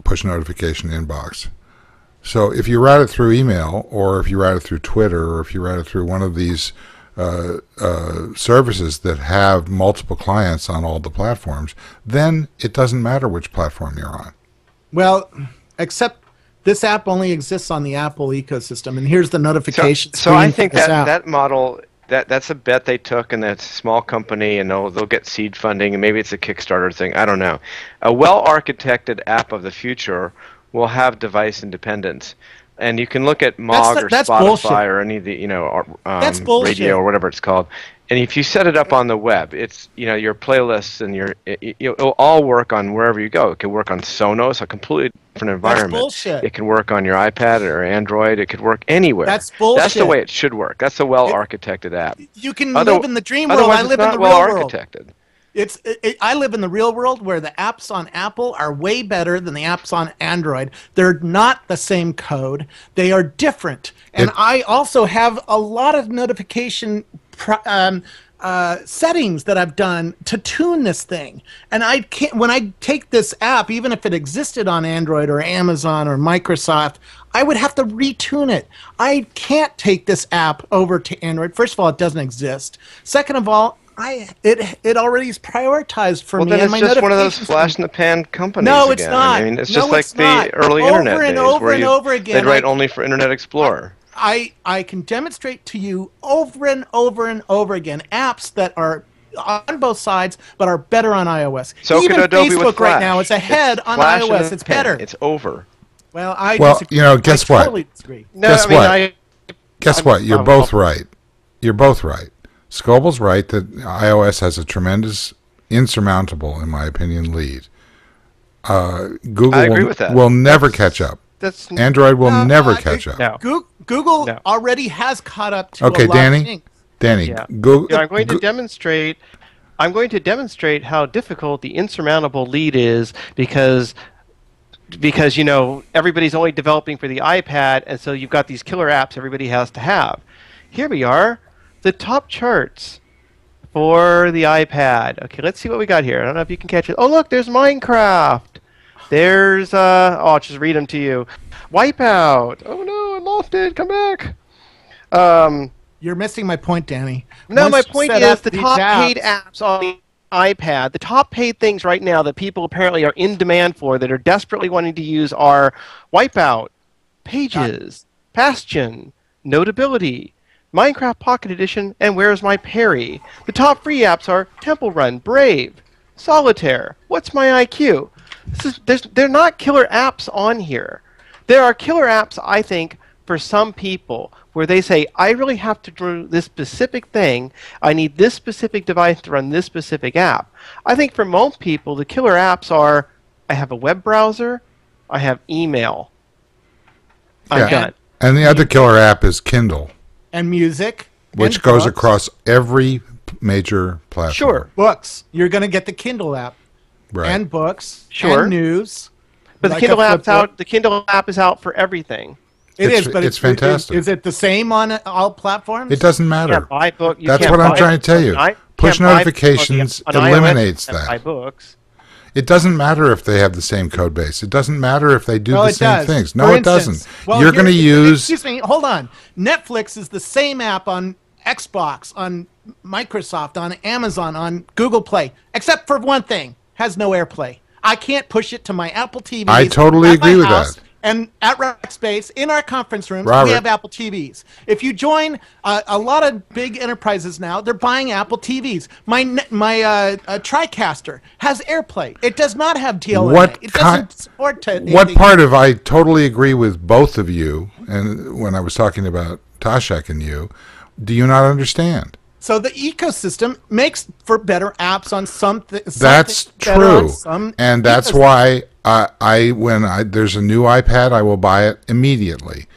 push notification inbox. So if you route it through email, or if you route it through Twitter, or if you route it through one of these services that have multiple clients on all the platforms, then it doesn't matter which platform you're on. Well, except this app only exists on the Apple ecosystem, and here's the notification. So I think that model, that's a bet they took, and that's a small company, and they'll get seed funding, and maybe it's a Kickstarter thing. I don't know. A well-architected app of the future will have device independence, and you can look at Mog or Spotify bullshit. or any of the That's bullshit. radio or whatever it's called. And if you set it up on the web, it's your playlists and it'll all work on wherever you go. It can work on Sonos, a completely different environment. That's bullshit. It can work on your iPad or Android. It could work anywhere. That's bullshit. That's the way it should work. That's a well-architected app. You can live in the dream world. I live in the real well-architected. world. I live in the real world where the apps on Apple are way better than the apps on Android. They're not the same code. They are different. And I also have a lot of notification settings that I've done to tune this thing. And I can't, when I take this app, even if it existed on Android or Amazon or Microsoft, I would have to retune it. I can't take this app over to Android. First of all, it doesn't exist. Second of all, it already is prioritized for me. Well, then and it's just one of those flash in the pan companies. No, it's again. not. I mean, it's No, just like it's not. the early Over internet and days over where and over again, they'd write only for Internet Explorer. I can demonstrate to you over and over and over again apps that are on both sides but are better on iOS. So even could Adobe Facebook with Flash. right now is ahead on Flash in iOS. the It's pan. better. It's over. Well, I Well, disagree. you know, guess I what? totally disagree. No, Guess I mean, what? Guess what? You're both right. You're both right. Scoble's right that iOS has a tremendous, insurmountable, in my opinion, lead. Google I agree with that. will never catch up. Android will never catch up. No. Google already has caught up to Okay, a lot Danny. of things. Danny, Yeah. Google. Yeah, I'm going to demonstrate. I'm going to demonstrate how difficult the insurmountable lead is because you know everybody's only developing for the iPad, and so you've got these killer apps everybody has to have. Here we are, the top charts for the iPad. Okay, let's see what we got here. I don't know if you can catch it. Oh, look, there's Minecraft. There's I'll just read them to you. Wipeout. Oh no, I lost it. Come back. You're missing my point, Danny. No, Once my you point set is up the these top paid apps on the iPad, the top paid things right now that people apparently are in demand for, that are desperately wanting to use, are Wipeout, Pages, Bastion, Notability, Minecraft Pocket Edition, and Where's My Parry. The top free apps are Temple Run, Brave, Solitaire, What's My IQ. They're not killer apps on here. There are killer apps, I think, for some people where they say, I really have to do this specific thing. I need this specific device to run this specific app. I think for most people, the killer apps are, I have a web browser, I have email. I'm done. And the other killer app is Kindle, And music. which and goes books. across every major platform. Sure. Books. You're going to get the Kindle app. Right. And books. Sure. And news. But Like the Kindle a app's flip book. out. The Kindle app is out for everything. It It's- is, but it's fantastic. Is it the same on all platforms? It doesn't You matter. can't buy book. You That's can't what I'm buy trying to tell books you. on Push can't buy notifications books on iOS, eliminates you can't that. Buy books. It doesn't matter if they have the same code base. It doesn't matter if they do Well, the it same does. things. For No, it instance, doesn't. well, You're going to use... Excuse me, hold on. Netflix is the same app on Xbox, on Microsoft, on Amazon, on Google Play, except for one thing: has no AirPlay. I can't push it to my Apple TV. I totally agree with that. And at Rackspace, in our conference rooms, Robert. we have Apple TVs. If you join a lot of big enterprises now, they're buying Apple TVs. My TriCaster has AirPlay. It does not have DLNA. What It doesn't support What part of I totally agree with both of you, and when I was talking about Tashek and you, do you not understand? So the ecosystem makes for better apps on something. That's true, and that's why there's a new iPad, I will buy it immediately,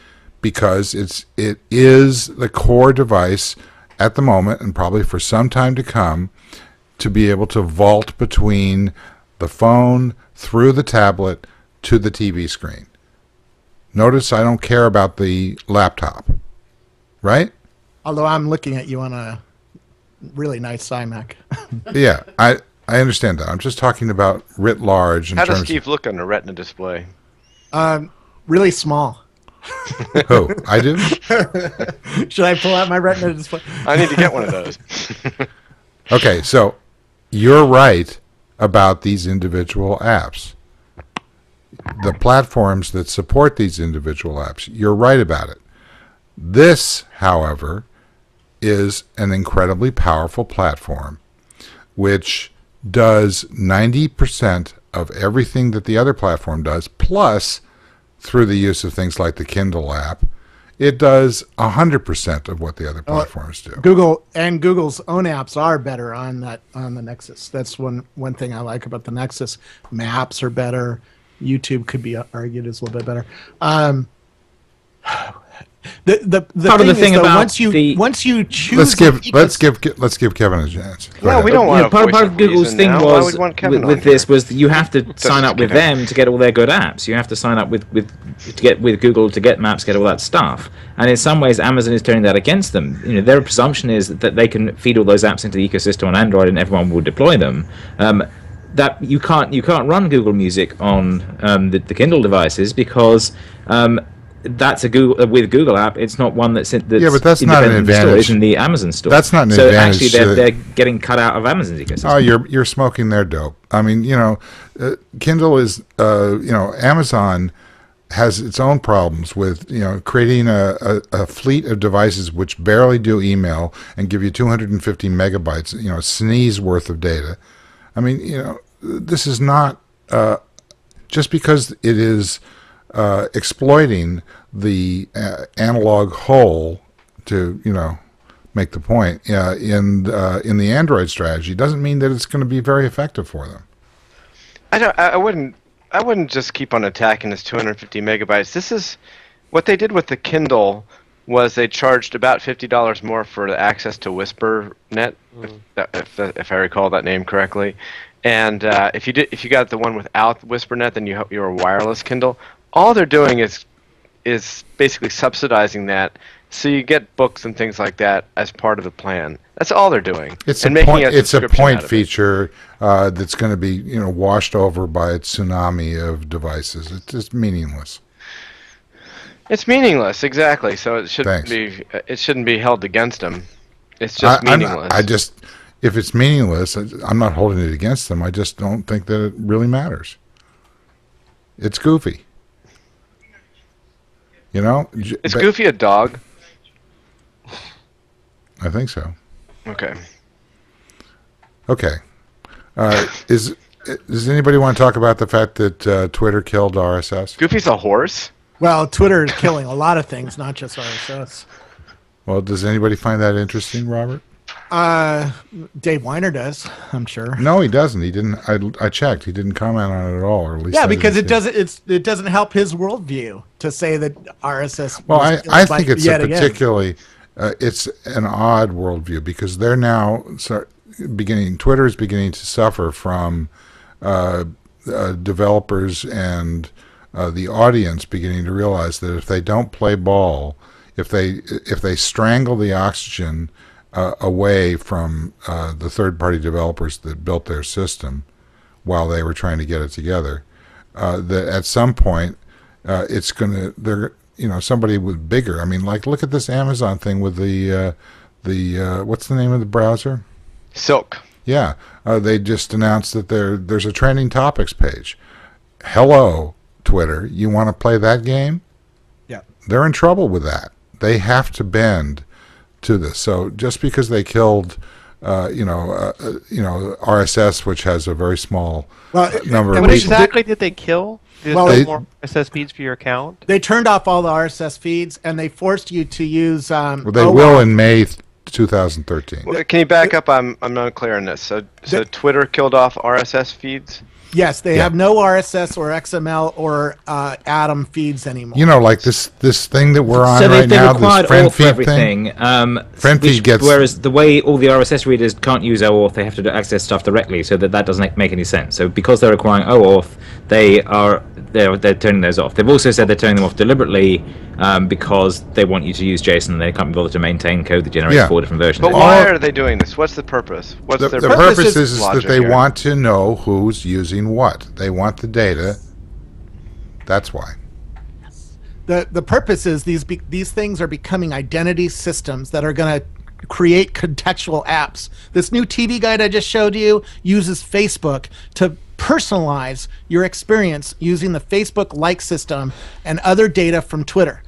because it is the core device at the moment, and probably for some time to come, to be able to vault between the phone through the tablet to the TV screen. Notice I don't care about the laptop, right? Although I'm looking at you on a really nice iMac. Yeah, I understand that. I'm just talking about writ large in How terms does Steve look on a Retina display? Really small. of who I do. Should I pull out my Retina display? I need to get one of those. Okay, so you're right about these individual apps. The platforms that support these individual apps, you're right about it. This, however, is an incredibly powerful platform which does 90% of everything that the other platform does, plus through the use of things like the Kindle app, it does 100% of what the other platforms do. Google's own apps are better on the Nexus. That's one thing I like about the Nexus. Maps are better. YouTube could be argued as a little bit better. The part of the thing though, about once you choose, let's give Kevin a chance. No, we don't want part of Google's thing was with this was that you have to sign up with them to get all their good apps. You have to sign up with Google to get Maps, get all that stuff. And in some ways, Amazon is turning that against them. You know, their presumption is that they can feed all those apps into the ecosystem on Android, and everyone will deploy them. That you can't run Google Music on the Kindle devices because that's a Google app. It's not one that's but that's not an advantage. It's in the Amazon store. That's not an So advantage. actually, they're getting cut out of Amazon's ecosystem. Oh, you're smoking their dope. I mean, Kindle is Amazon has its own problems with creating a fleet of devices which barely do email and give you 250 megabytes, sneeze worth of data. I mean, this is not just because it is exploiting the analog hole to make the point in the Android strategy doesn't mean that it's going to be very effective for them. I wouldn't just keep on attacking this 250 megabytes. This is what they did with the Kindle. Was they charged about $50 more for the access to WhisperNet, if I recall that name correctly, and if you got the one without WhisperNet, then you're a wireless Kindle. All they're doing is basically subsidizing that, so you get books and things like that as part of the plan. That's all they're doing. It's a point feature that's going to be washed over by a tsunami of devices. It's just meaningless. It's meaningless, exactly. So it shouldn't be held against them. It's just meaningless. If it's meaningless, I'm not holding it against them. I just don't think that it really matters. It's goofy. Is Goofy a dog? I think so. Okay. Does anybody want to talk about the fact that Twitter killed RSS? Goofy's a horse? Well, Twitter is killing a lot of things, not just RSS. Well, does anybody find that interesting, Robert? Dave Weiner does, I'm sure. No, he doesn't. He didn't. I checked. He didn't comment on it at all, or at least because it doesn't help his worldview to say that RSS. Well, I think it's particularly it's an odd worldview because they're now Twitter is beginning to suffer from developers and the audience beginning to realize that if they don't play ball, if they strangle the oxygen away from the third-party developers that built their system while they were trying to get it together, that at some point it's going to somebody with bigger. I mean, like look at this Amazon thing with the what's the name of the browser? Silk. Yeah, they just announced that there's a trending topics page. Hello, Twitter, you want to play that game? Yeah. They're in trouble with that. They have to bend to this. So just because they killed, RSS, which has a very small number of people. What exactly did they kill? More RSS feeds for your account? They turned off all the RSS feeds, and they forced you to use. They will in May 2013. Well, can you back up? I'm not clear on this. So Twitter killed off RSS feeds? Yes, they have no RSS or XML or Atom feeds anymore. Like this thing that we're on right now, this friend feed thing. Friend feed gets. Whereas the way all the RSS readers can't use OAuth, they have to access stuff directly, so that doesn't make any sense. So because they're requiring OAuth, they're turning those off. They've also said they're turning them off deliberately because they want you to use JSON and they can't be bothered to maintain code that generates 4 different versions. But why are they doing this? What's the purpose? What's the purpose is that they want to know who's using what. They want the data. That's why. The purpose is these things are becoming identity systems that are going to create contextual apps. This new TV guide I just showed you uses Facebook to personalize your experience using the Facebook like system and other data from Twitter.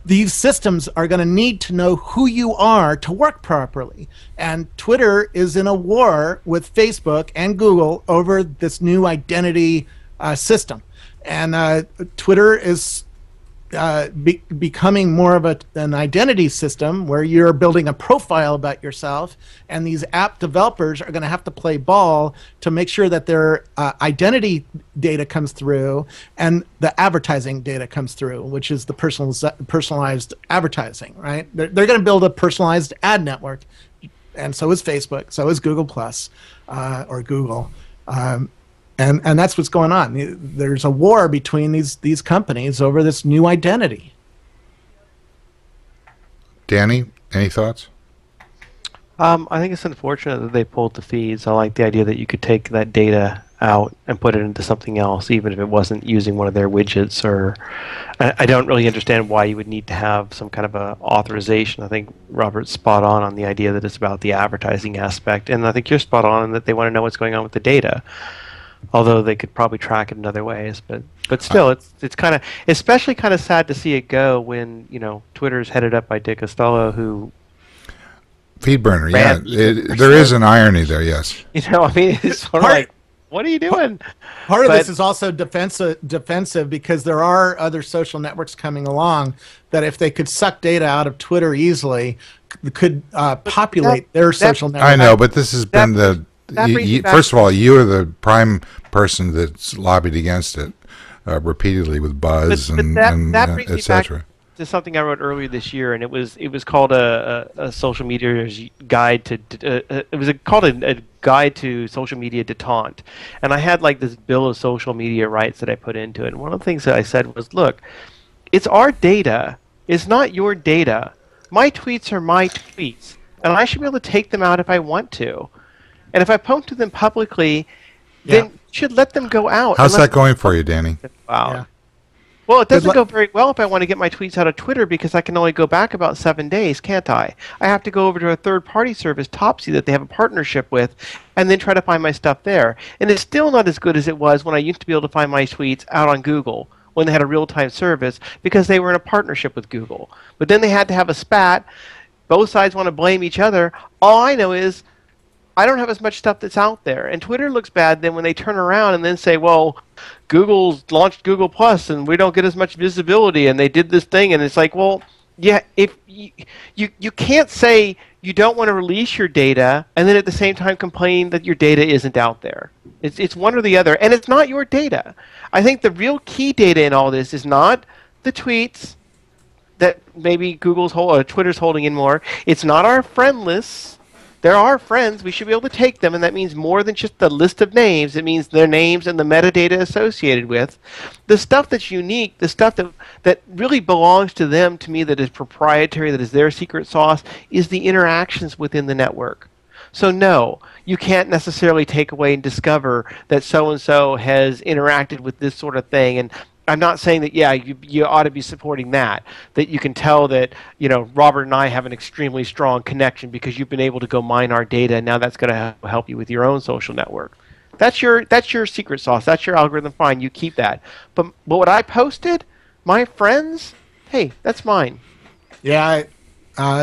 These systems are going to need to know who you are to work properly. And Twitter is in a war with Facebook and Google over this new identity system. And Twitter is becoming more of an identity system where you're building a profile about yourself, and these app developers are going to have to play ball to make sure that their identity data comes through and the advertising data comes through, which is the personalized advertising, right? They're going to build a personalized ad network, and so is Facebook, so is Google Plus, or Google. And that's what's going on. There's a war between these companies over this new identity. Danny, any thoughts? I think it's unfortunate that they pulled the feeds. I like the idea that you could take that data out and put it into something else, even if it wasn't using one of their widgets. Or I don't really understand why you would need to have some kind of a authorization. I think Robert's spot on the idea that it's about the advertising aspect, and I think you're spot on in that they want to know what's going on with the data. Although they could probably track it in other ways, but still, it's kind of, especially kind of sad to see it go when Twitter's headed up by Dick Costello, who Feedburner, yeah, there is an irony there, yes. I mean, it's sort of like, what are you doing? Part of this is also defensive because there are other social networks coming along that if they could suck data out of Twitter easily, could populate their social network. I know, but this has been first of all, you are the prime person that's lobbied against it repeatedly with Buzz and etc. To something I wrote earlier this year, and it was called a social media guide to called a guide to social media detente, and I had like this bill of social media rights that I put into it. And one of the things that I said was, look, it's our data, it's not your data. My tweets are my tweets, and I should be able to take them out if I want to. And if I post to them publicly, then you should let them go out. How's that going for you, Danny? Wow. Yeah. Well, it doesn't go very well if I want to get my tweets out of Twitter because I can only go back about 7 days, can't I? I have to go over to a third-party service, Topsy, that they have a partnership with, and then try to find my stuff there. And it's still not as good as it was when I used to be able to find my tweets out on Google when they had a real-time service because they were in a partnership with Google. But then they had to have a spat. Both sides want to blame each other. All I know is I don't have as much stuff that's out there. And Twitter looks bad then when they turn around and then say, well, Google's launched Google Plus and we don't get as much visibility and they did this thing. And it's like, well, yeah, if you can't say you don't want to release your data and then at the same time complain that your data isn't out there. It's one or the other. And it's not your data. I think the real key data in all this is not the tweets that maybe Twitter's holding in more. It's not our friend lists. They're our friends. We should be able to take them, and that means more than just the list of names. It means their names and the metadata associated with. The stuff that's unique, the stuff that really belongs to them, to me, that is proprietary, that is their secret sauce, is the interactions within the network. So no, you can't necessarily take away and discover that so-and-so has interacted with this sort of thing. And I'm not saying that, you ought to be supporting that you can tell that, Robert and I have an extremely strong connection because you've been able to go mine our data, and now that's going to help you with your own social network. That's your secret sauce. That's your algorithm. Fine, you keep that. But what I posted, my friends, hey, that's mine. Yeah,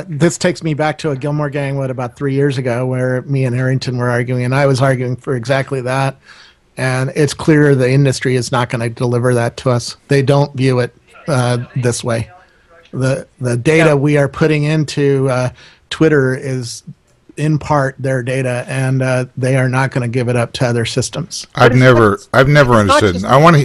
this takes me back to a Gillmor gang, about 3 years ago, where me and Harrington were arguing, and I was arguing for exactly that. And it's clear the industry is not going to deliver that to us. They don't view it this way. The data we are putting into Twitter is in part their data, and they are not going to give it up to other systems. I've never understood. I want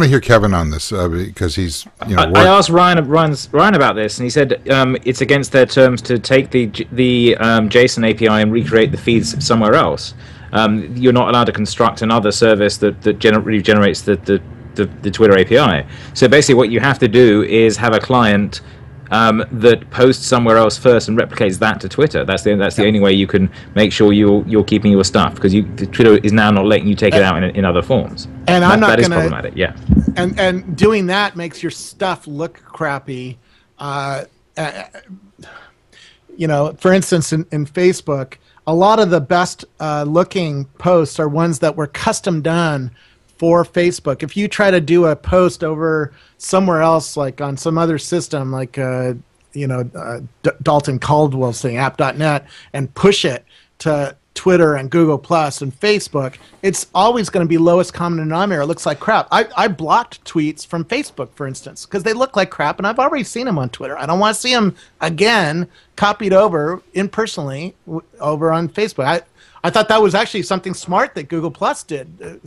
to hear Kevin on this because he's I asked Ryan about this, and he said it's against their terms to take the JSON API and recreate the feeds somewhere else. You're not allowed to construct another service that generates the Twitter API. So basically what you have to do is have a client that posts somewhere else first and replicates that to Twitter. That's the only way you can make sure you're keeping your stuff, because Twitter is now not letting you take it out in other forms. And that is problematic. Yeah. And doing that makes your stuff look crappy. For instance, in Facebook, a lot of the best looking posts are ones that were custom done for Facebook. If you try to do a post over somewhere else, like on some other system, like Dalton Caldwell's thing, app.net, and push it to Twitter and Google Plus and Facebook, it's always going to be lowest common denominator. It looks like crap. I blocked tweets from Facebook, for instance, because they look like crap, and I've already seen them on Twitter. I don't want to see them again copied over impersonally over on Facebook. I thought that was actually something smart that Google Plus did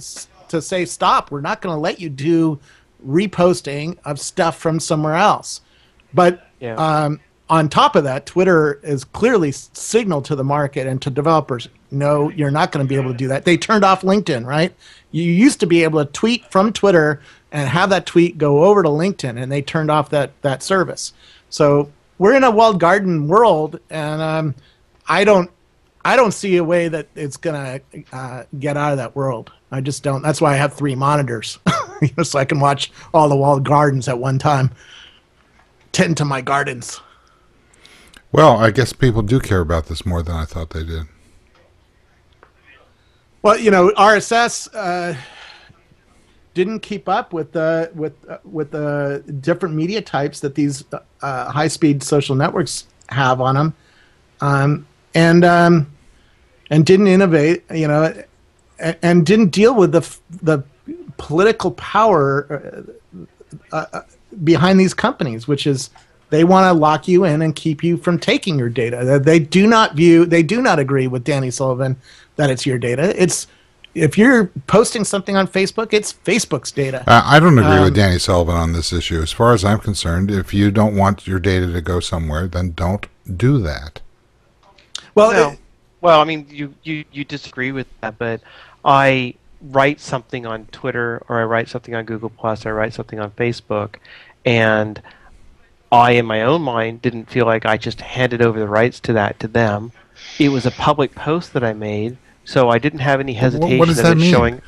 to say, stop, we're not going to let you do reposting of stuff from somewhere else. But on top of that, Twitter is clearly signaled to the market and to developers, no, you're not going to be able to do that. They turned off LinkedIn, right? You used to be able to tweet from Twitter and have that tweet go over to LinkedIn, and they turned off that service. So we're in a walled garden world, and I don't see a way that it's going to get out of that world. I just don't. That's why I have 3 monitors, so I can watch all the walled gardens at one time, tend to my gardens. Well, I guess people do care about this more than I thought they did. Well, RSS didn't keep up with the different media types that these high-speed social networks have on them, and didn't innovate, and didn't deal with the political power behind these companies, which is they want to lock you in and keep you from taking your data. They do not agree with Danny Sullivan that it's your data. If you're posting something on Facebook, it's Facebook's data. I don't agree with Danny Sullivan on this issue. As far as I'm concerned, if you don't want your data to go somewhere, then don't do that. Well, I mean, you disagree with that, but I write something on Twitter, or I write something on Google Plus, or I write something on Facebook, and I, in my own mind, didn't feel like I just handed over the rights to them. It was a public post that I made, so I didn't have any hesitation. What does that mean? Showing.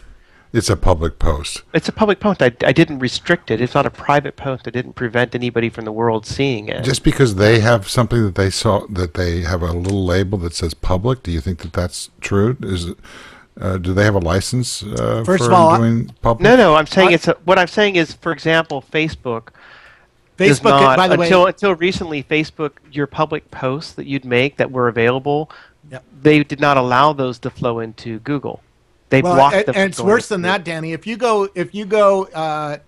It's a public post. It's a public post. I didn't restrict it. It's not a private post. I didn't prevent anybody from the world seeing it. Just because they have something that they saw, that they have a little label that says public, do you think that that's true? Do they have a license for doing public? No. I'm saying what I'm saying is, for example, Facebook. Facebook, by the way, until recently, Facebook, your public posts that you'd make that were available, they did not allow those to flow into Google. They blocked them. And it's worse than that, Danny. If you go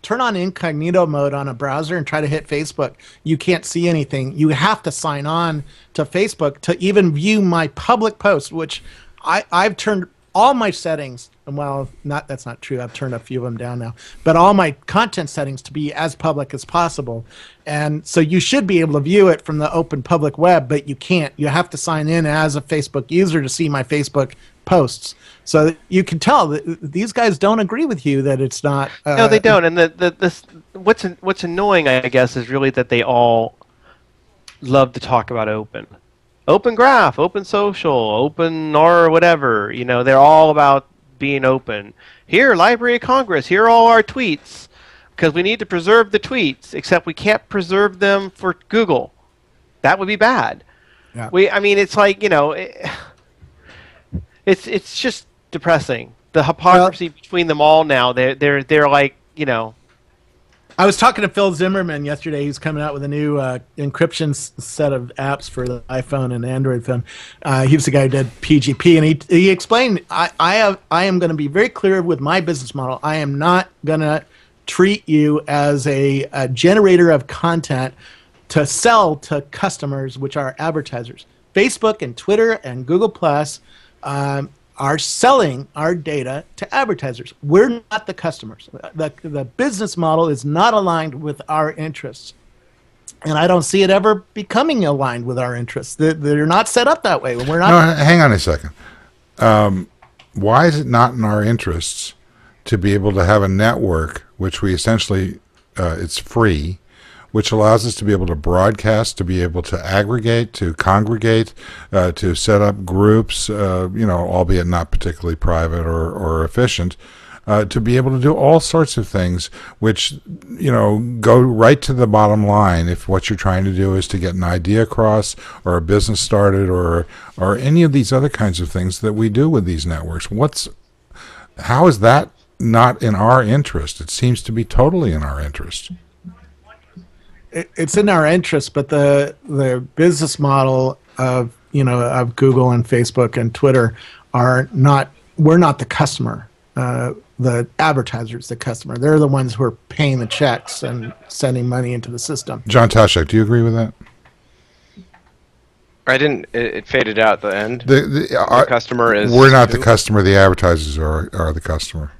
turn on incognito mode on a browser and try to hit Facebook, you can't see anything. You have to sign on to Facebook to even view my public posts, which I've turned all my settings. Well, that's not true. I've turned a few of them down now. But all my content settings to be as public as possible. And so you should be able to view it from the open public web, but you can't. You have to sign in as a Facebook user to see my Facebook posts. So you can tell that these guys don't agree with you that it's not. No, they don't. And what's annoying, I guess, is really that they all love to talk about open. Open Graph, Open Social, Open or whatever. They're all about being open. Here, Library of Congress, here are all our tweets, because we need to preserve the tweets, except we can't preserve them for Google. That would be bad. Yeah. It's like, it's just depressing. The hypocrisy between them all now, they're like, I was talking to Phil Zimmerman yesterday. He's coming out with a new encryption set of apps for the iPhone and Android phone. He was the guy who did PGP, and he explained, I am going to be very clear with my business model. I am not going to treat you as a generator of content to sell to customers, which are advertisers. Facebook and Twitter and Google Plus are selling our data to advertisers. We're not the customers. The business model is not aligned with our interests. And I don't see it ever becoming aligned with our interests. They're not set up that way. We're not. No, hang on a second. Why is it not in our interests to be able to have a network, which we essentially, it's free, which allows us to be able to broadcast, to be able to aggregate, to congregate, to set up groups, albeit not particularly private or efficient, to be able to do all sorts of things which, go right to the bottom line if what you're trying to do is to get an idea across or a business started or any of these other kinds of things that we do with these networks. How is that not in our interest? It seems to be totally in our interest. It's in our interest, but the business model of Google and Facebook and Twitter we're not the customer. The advertiser's the customer. They're the ones who are paying the checks and sending money into the system. John Toshak, do you agree with that? I didn't. It faded out at the end. The customer is. We're not the customer. The advertisers are the customer.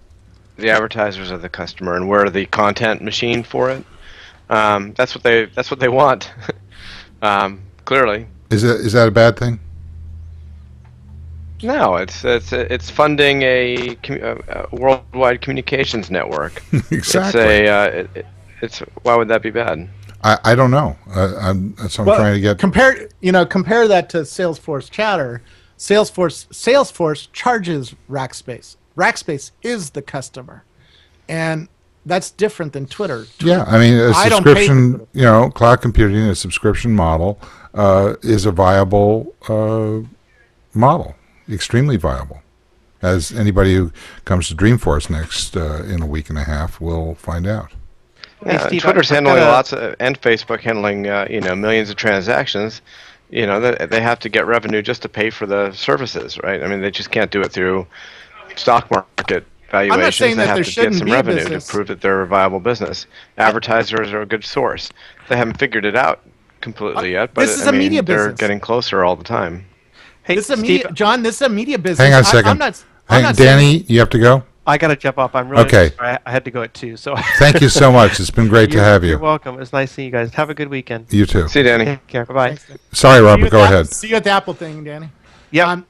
The advertisers are the customer, and we're the content machine for it. That's what they want. Clearly. Is that a bad thing? No, it's funding a worldwide communications network. Exactly. It's why would that be bad? I don't know. That's what I'm trying to get. Compare that to Salesforce Chatter. Salesforce charges Rackspace. Rackspace is the customer, and that's different than Twitter. Yeah, I mean, a subscription, cloud computing, a subscription model is a viable model, extremely viable. As anybody who comes to Dreamforce next in a week and a half will find out. Yeah, hey, Steve, Twitter's handling and Facebook handling millions of transactions. They have to get revenue just to pay for the services, right? I mean, they just can't do it through stock market valuations. I'm not saying that there shouldn't get some be revenue business. to prove that they're a viable business. Advertisers are a good source. They haven't figured it out completely yet, but this is a media they're business. getting closer all the time. Hey, this is Steve, John, this is a media business. Hang on a second. I'm not Danny, you have to go? I got to jump off. I'm really okay. sorry. I had to go at 2. So thank you so much. It's been great to have you. You're welcome. It's nice seeing you guys. Have a good weekend. You too. See you, Danny. Take care. Bye-bye. Sorry, Robert. Go ahead. See you at the Apple thing, Danny. Yeah.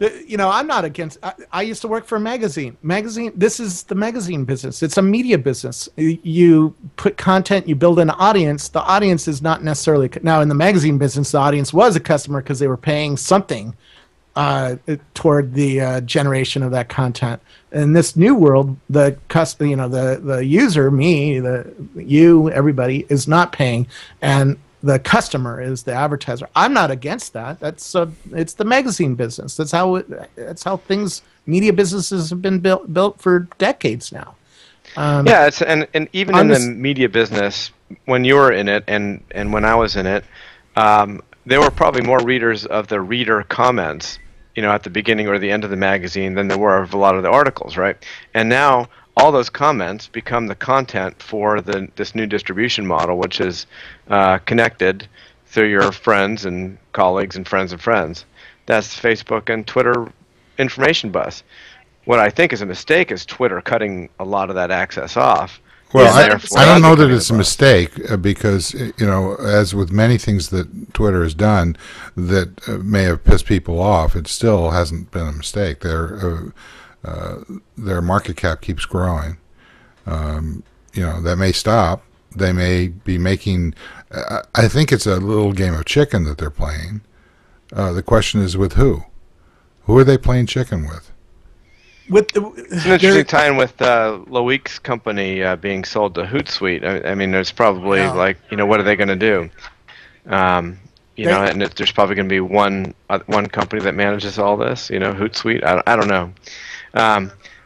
I'm not against. I used to work for a magazine. This is the magazine business. It's a media business. You put content, you build an audience. The audience is not necessarily now in the magazine business. The audience was a customer because they were paying something toward the generation of that content. In this new world, the user, me, you, everybody is not paying, and the customer is the advertiser. I'm not against that. It's the magazine business. That's how media businesses have been built for decades now. And even in the media business, when you were in it and when I was in it, there were probably more readers of the reader comments, at the beginning or the end of the magazine than there were of a lot of the articles, right? And now all those comments become the content for this new distribution model, which is connected through your friends and colleagues and friends of friends. That's Facebook and Twitter information bus. What I think is a mistake is Twitter cutting a lot of that access off. Well, I don't know that it's a mistake because, as with many things that Twitter has done that may have pissed people off, it still hasn't been a mistake. Their market cap keeps growing. That may stop. They may be making... I think it's a little game of chicken that they're playing. The question is with who? Who are they playing chicken with? It's an interesting time with Loic's company being sold to Hootsuite. I mean, there's probably what are they going to do? And there's probably going to be one company that manages all this. Hootsuite. I don't know.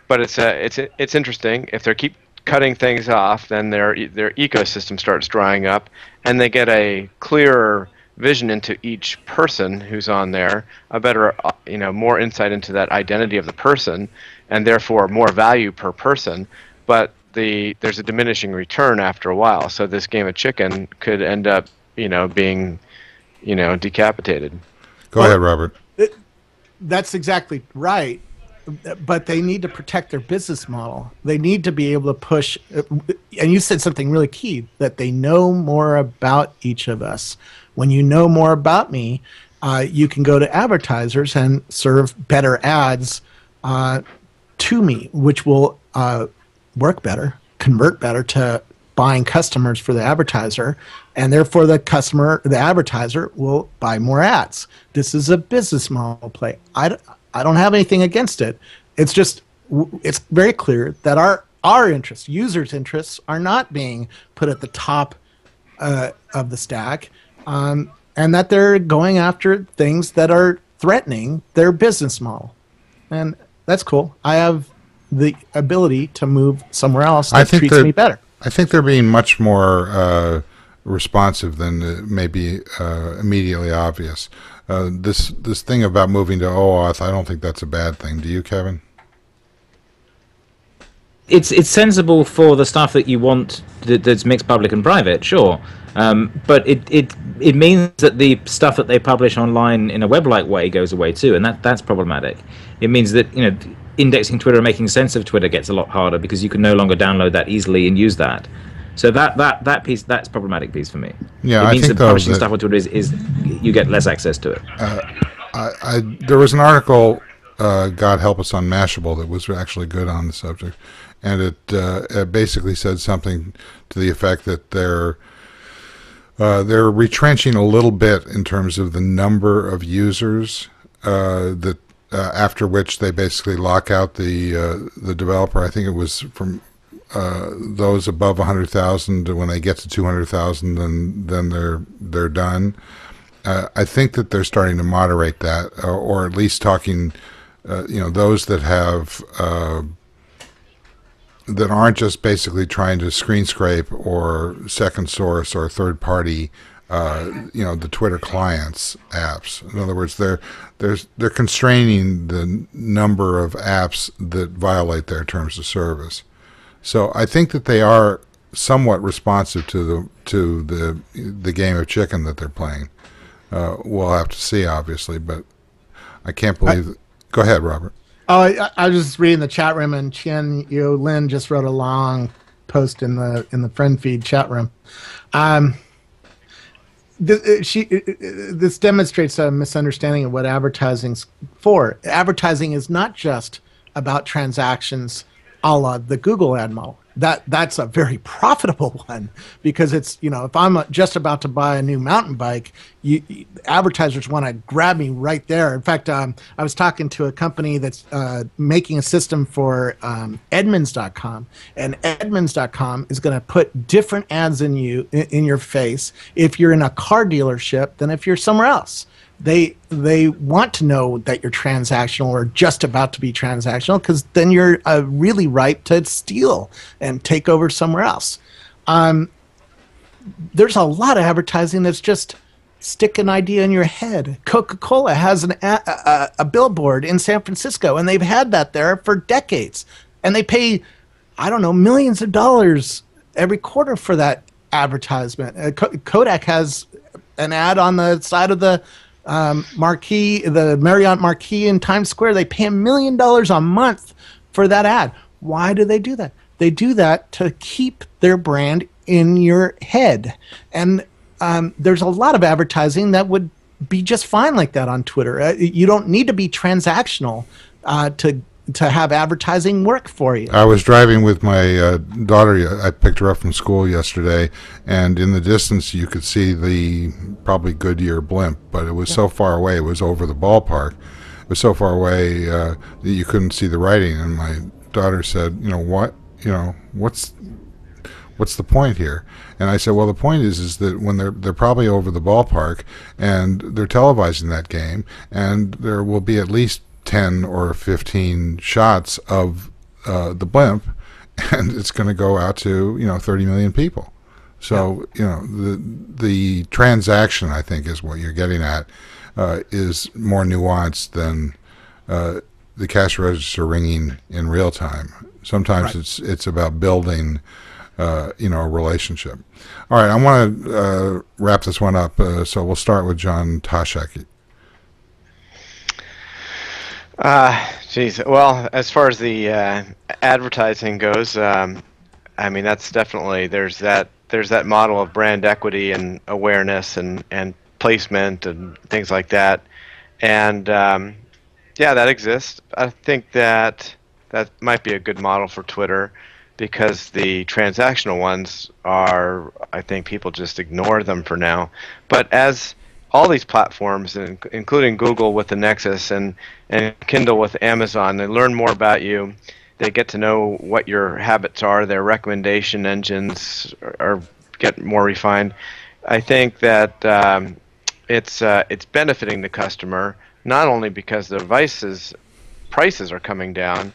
But it's interesting. If they keep cutting things off, then their ecosystem starts drying up, and they get a clearer vision into each person who's on there, a better, more insight into that identity of the person, and therefore more value per person. But there's a diminishing return after a while. So this game of chicken could end up, being, decapitated. Go ahead, Robert. That's exactly right. But they need to protect their business model. They need to be able to push. And you said something really key, that they know more about each of us. When you know more about me, you can go to advertisers and serve better ads to me, which will work better, convert better to buying customers for the advertiser, and therefore the advertiser will buy more ads. This is a business model play. I don't have anything against it. It's just it's very clear that our interests, users' interests, are not being put at the top of the stack. And that they're going after things that are threatening their business model. And that's cool. I have the ability to move somewhere else that treats me better. I think they're being much more responsive than it may be immediately obvious. This thing about moving to OAuth, I don't think that's a bad thing. Do you, Kevin? It's sensible for the stuff that you want that's mixed public and private, sure. But it means that the stuff that they publish online in a web-like way goes away too, and that's problematic. It means that indexing Twitter and making sense of Twitter gets a lot harder because you can no longer download that easily and use that. So that piece, that's a problematic piece for me. Yeah, it means I think that publishing stuff on Twitter is you get less access to it. There was an article, God help us, on Mashable that was actually good on the subject, and it basically said something to the effect that they're retrenching a little bit in terms of the number of users that after which they basically lock out the developer. I think it was from those above 100,000. When they get to 200,000, then they're done. I think that they're starting to moderate that, or at least talking, those that have that aren't just basically trying to screen scrape or second source or third party, the Twitter clients apps. In other words, they're constraining the number of apps that violate their terms of service. So I think that they are somewhat responsive to the game of chicken that they're playing. We'll have to see, obviously, but I can't believe. Go ahead, Robert. Oh, I was just reading the chat room, and Chen Yu Lin just wrote a long post in the friend feed chat room. This demonstrates a misunderstanding of what advertising's for. Advertising is not just about transactions, a la the Google ad model. That's a very profitable one, because it's, if I'm just about to buy a new mountain bike, advertisers want to grab me right there. In fact, I was talking to a company that's making a system for Edmunds.com, and Edmunds.com is going to put different ads in your face if you're in a car dealership than if you're somewhere else. They want to know that you're transactional or just about to be transactional, because then you're really ripe to steal and take over somewhere else. There's a lot of advertising that's just stick an idea in your head. Coca-Cola has a billboard in San Francisco, and they've had that there for decades. And they pay, millions of dollars every quarter for that advertisement. Kodak has an ad on the side of the marquee, the Marriott marquee in Times Square. They pay $1 million a month for that ad. Why do they do that? They do that to keep their brand in your head. And there's a lot of advertising that would be just fine like that on Twitter. You don't need to be transactional to have advertising work for you. I was driving with my daughter. I picked her up from school yesterday, and in the distance you could see the probably Goodyear blimp, but it was so far away. It was over the ballpark. It was so far away that you couldn't see the writing. And my daughter said, what's the point here? And I said, well, the point is that when they're probably over the ballpark and they're televising that game, and there will be at least 10 or 15 shots of the blimp, and it's going to go out to 30 million people. So the transaction, I think, is what you're getting at, is more nuanced than the cash register ringing in real time. Sometimes it's about building a relationship. All right, I want to wrap this one up, so we'll start with John Toshek. Well, as far as the advertising goes, that's definitely there's that model of brand equity and awareness and placement and things like that, and that exists. I think that might be a good model for Twitter, because the transactional ones are, I think people just ignore them for now. But as all these platforms, including Google with the Nexus and Kindle with Amazon, they learn more about you. They get to know what your habits are. Their recommendation engines get more refined. I think that it's benefiting the customer, not only because the devices prices are coming down,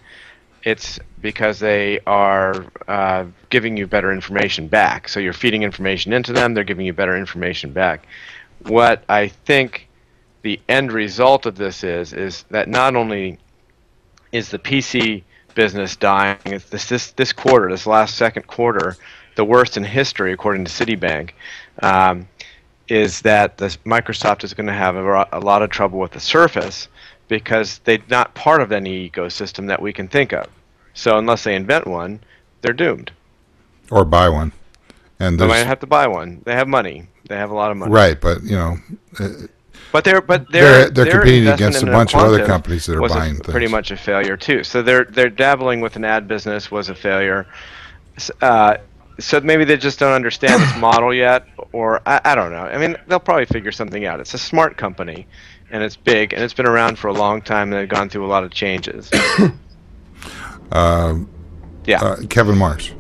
it's because they are giving you better information back. So you're feeding information into them, they're giving you better information back. What I think the end result of this is that not only is the PC business dying, it's this quarter, this last second quarter, the worst in history according to Citibank, is that Microsoft is going to have a lot of trouble with the Surface because they're not part of any ecosystem that we can think of. So unless they invent one, they're doomed. Or buy one. And they might have to buy one. They have money. They have a lot of money. Right, but you know, but they're competing against a bunch of other companies that are buying things. Pretty much a failure too. So they're dabbling with an ad business was a failure. So maybe they just don't understand this model yet, or I don't know. I mean, they'll probably figure something out. It's a smart company, and it's big, and it's been around for a long time, and they've gone through a lot of changes. Kevin Marsh.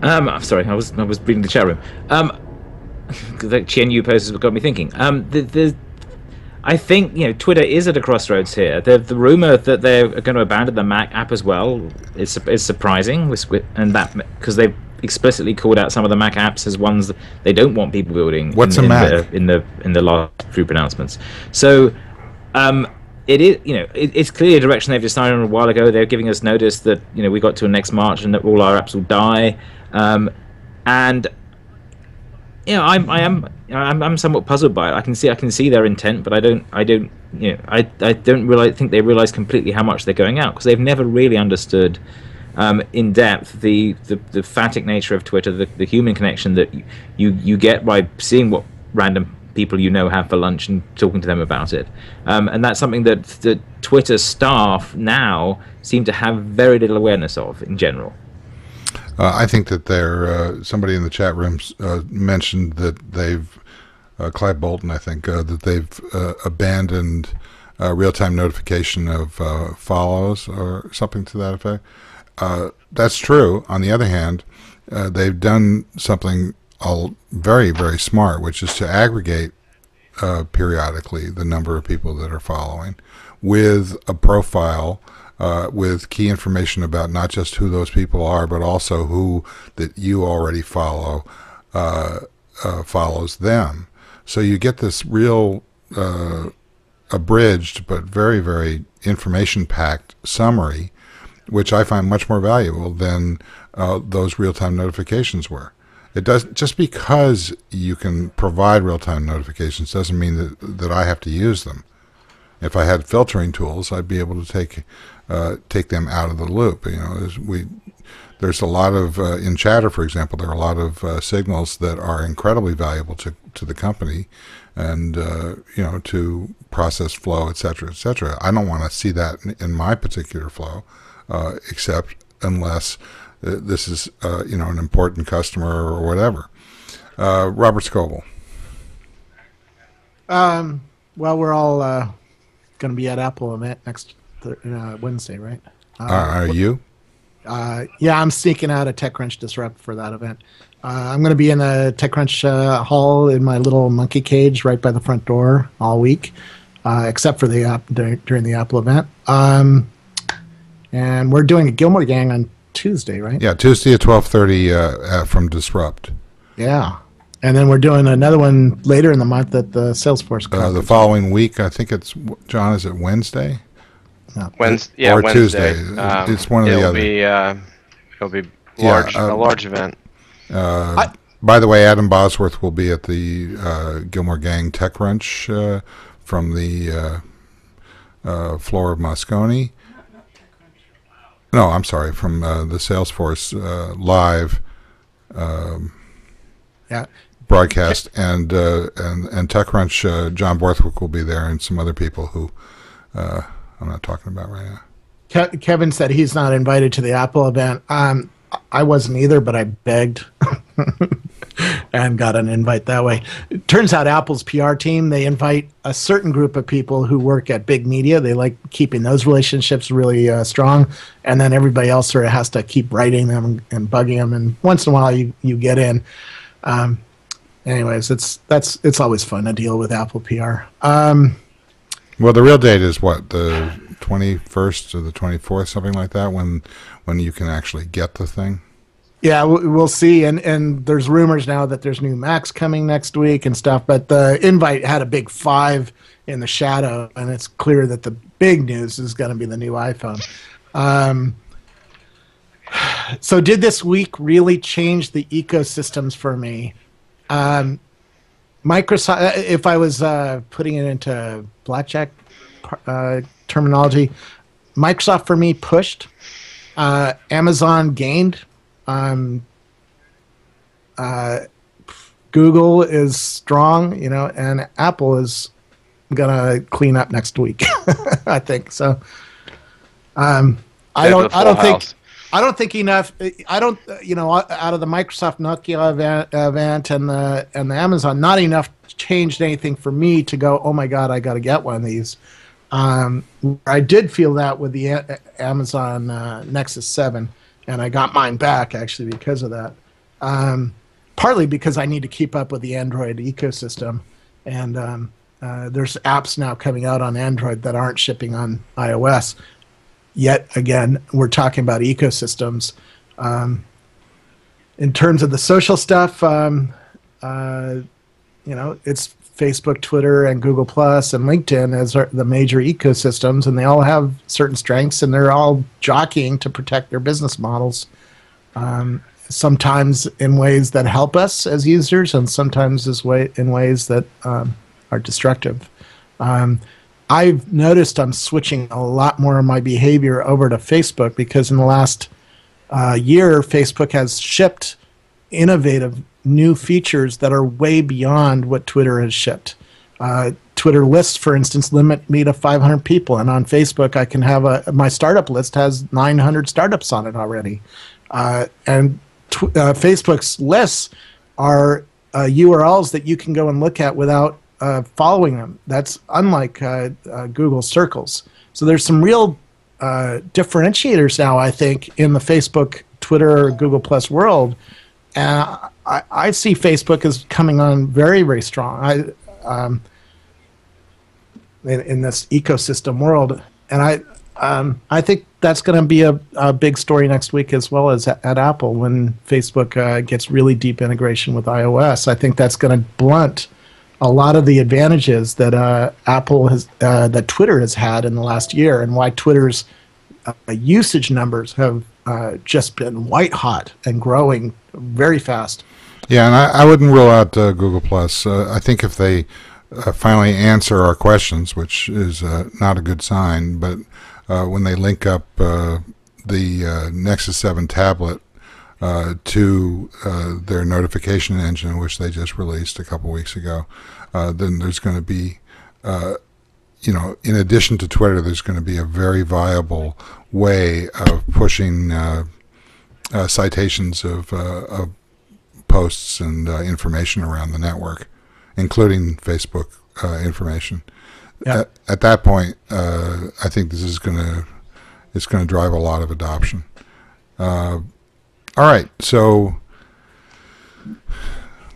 I'm sorry, I was reading the chat room. The Chen Yu post has got me thinking. I think Twitter is at a crossroads here. The rumor that they're going to abandon the Mac app as well is surprising, and that because they've explicitly called out some of the Mac apps as ones that they don't want people building. What's a Mac? In the last few pronouncements. So it is it's clearly a direction they've decided on a while ago. They're giving us notice that we got to next March and that all our apps will die, and. I'm somewhat puzzled by it. I can see their intent, but I don't really think they realize completely how much they're going out, because they've never really understood in depth the phatic nature of Twitter, the human connection that you get by seeing what random people have for lunch and talking to them about it, and that's something that the Twitter staff now seem to have very little awareness of in general. I think that somebody in the chat room mentioned that they've, Clive Bolton, I think, that they've abandoned real-time notification of follows or something to that effect. That's true. On the other hand, they've done something very, very smart, which is to aggregate periodically the number of people that are following with a profile with key information about not just who those people are, but also who that you already follow follows them. So you get this real abridged but very, very information-packed summary, which I find much more valuable than those real-time notifications were. It does, just because you can provide real-time notifications doesn't mean that I have to use them. If I had filtering tools, I'd be able to take them out of the loop. There's a lot of in Chatter, for example, there are a lot of signals that are incredibly valuable to the company, and to process flow, et cetera, et cetera. I don't want to see that in my particular flow, except unless this is an important customer or whatever. Robert Scoble. Well, we're all going to be at Apple event next Wednesday, right? Are you? Yeah, I'm sneaking out a TechCrunch Disrupt for that event. I'm going to be in the TechCrunch hall in my little monkey cage right by the front door all week, except for the app during the Apple event. And we're doing a Gillmor Gang on Tuesday, right? Yeah, Tuesday at 12:30 from Disrupt. Yeah. And then we're doing another one later in the month at the Salesforce conference. The following week, I think it's, John, is it Wednesday? No. Wednesday, or Wednesday. Tuesday. It's one of the other. It'll be large, a large event. By the way, Adam Bosworth will be at the Gillmor Gang TechCrunch from the floor of Moscone. No, I'm sorry, from the Salesforce live broadcast, and TechCrunch. John Borthwick will be there, and some other people who I'm not talking about right now. Kevin said he's not invited to the Apple event. I wasn't either, but I begged and got an invite that way. It turns out Apple's PR team, they invite a certain group of people who work at big media. They like keeping those relationships really strong, and then everybody else sort of has to keep writing them and bugging them, and once in a while you get in. Anyways, it's always fun to deal with Apple PR. Well, the real date is what, the 21st or the 24th, something like that, when you can actually get the thing? Yeah, we'll see. And there's rumors now that there's new Macs coming next week and stuff. But the invite had a big 5 in the shadow, and it's clear that the big news is going to be the new iPhone. So did this week really change the ecosystems for me? Microsoft, if I was putting it into blackjack terminology, Microsoft for me pushed. Amazon gained. Google is strong, and Apple is gonna clean up next week. I think so. I don't think enough. I don't, out of the Microsoft Nokia event and the Amazon, not enough changed anything for me to go, oh my God, I got to get one of these. I did feel that with the Amazon Nexus 7, and I got mine back actually because of that. Partly because I need to keep up with the Android ecosystem, and there's apps now coming out on Android that aren't shipping on iOS. Yet again, we're talking about ecosystems. In terms of the social stuff, it's Facebook, Twitter, and Google Plus, and LinkedIn as the major ecosystems, and they all have certain strengths, and they're all jockeying to protect their business models. Sometimes in ways that help us as users, and sometimes in ways that are destructive. I've noticed I'm switching a lot more of my behavior over to Facebook because in the last year, Facebook has shipped innovative new features that are way beyond what Twitter has shipped. Twitter lists, for instance, limit me to 500 people, and on Facebook, I can have my startup list has 900 startups on it already. Facebook's lists are URLs that you can go and look at without following them. That's unlike Google Circles. So there's some real differentiators now, I think, in the Facebook, Twitter, Google Plus world. And I see Facebook as coming on very, very strong in this ecosystem world. And I think that's going to be a big story next week as well as at Apple when Facebook gets really deep integration with iOS. I think that's going to blunt a lot of the advantages that that Twitter has had in the last year, and why Twitter's usage numbers have just been white hot and growing very fast. Yeah, and I wouldn't rule out Google Plus. I think if they finally answer our questions, which is not a good sign, but when they link up the Nexus 7 tablet to their notification engine, which they just released a couple weeks ago, then there's going to be, in addition to Twitter, there's going to be a very viable way of pushing citations of posts and information around the network, including Facebook information. Yeah. At that point, I think this is it's going to drive a lot of adoption. All right, so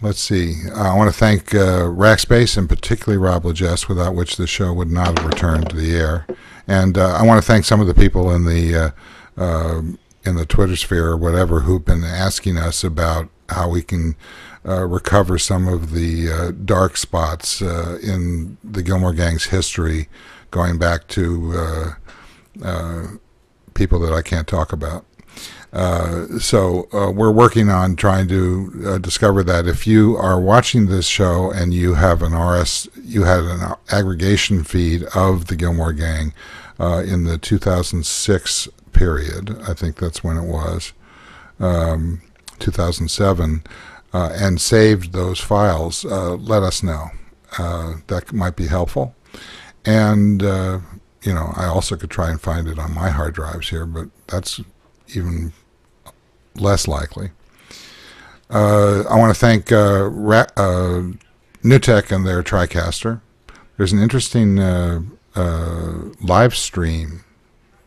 let's see. I want to thank Rackspace and particularly Rob Legess, without which the show would not have returned to the air. And I want to thank some of the people in the Twitter sphere or whatever who've been asking us about how we can recover some of the dark spots in the Gillmor Gang's history, going back to people that I can't talk about. So we're working on trying to discover that. If you are watching this show and you have you had an aggregation feed of the Gillmor Gang in the 2006 period, I think that's when it was, 2007, and saved those files, let us know. That might be helpful. And I also could try and find it on my hard drives here, but that's even less likely. I want to thank Newtek and their TriCaster. There's an interesting live stream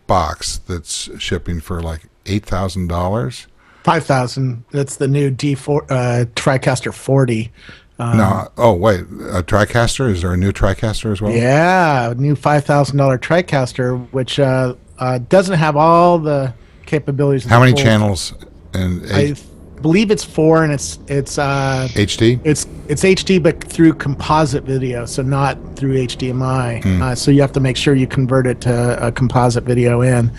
box that's shipping for like $8,000. 5,000. That's the new TriCaster 40. No. Oh, wait. A TriCaster? Is there a new TriCaster as well? Yeah, a new $5,000 TriCaster, which doesn't have all the capabilities. Of How the many full- channels? And I believe it's 4, and it's HD. It's HD, but through composite video, so not through HDMI. So you have to make sure you convert it to a composite video in.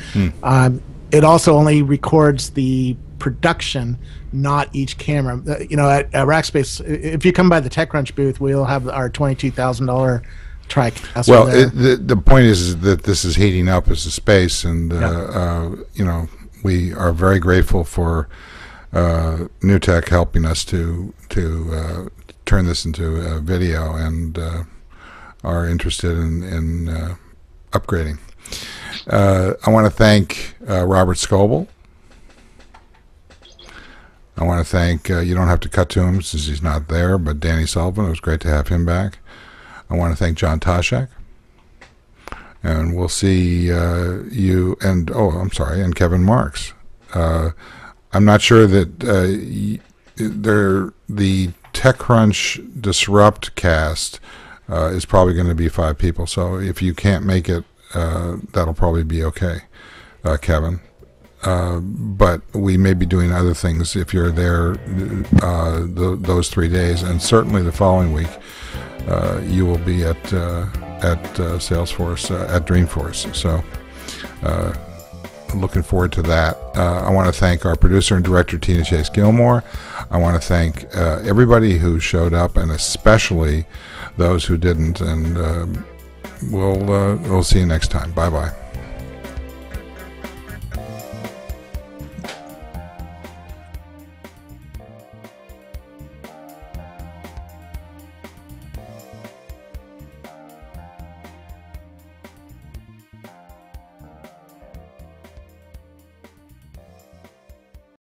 It also only records the production, not each camera. At Rackspace, if you come by the TechCrunch booth, we'll have our $22,000 TriCaster. Well, the point is that this is heating up as a space, and we are very grateful for New Tech helping us to turn this into a video, and are interested in upgrading. I want to thank Robert Scoble. I want to thank, you don't have to cut to him since he's not there, but Danny Sullivan. It was great to have him back. I want to thank John Toshak. And we'll see you, and and Kevin Marks. I'm not sure that the TechCrunch Disrupt cast is probably going to be 5 people. So if you can't make it, that'll probably be okay, Kevin. But we may be doing other things if you're there those 3 days, and certainly the following week you will be at Salesforce, at Dreamforce. So looking forward to that. I want to thank our producer and director, Tina Chase Gillmor. I want to thank everybody who showed up, and especially those who didn't. And we'll see you next time. Bye-bye.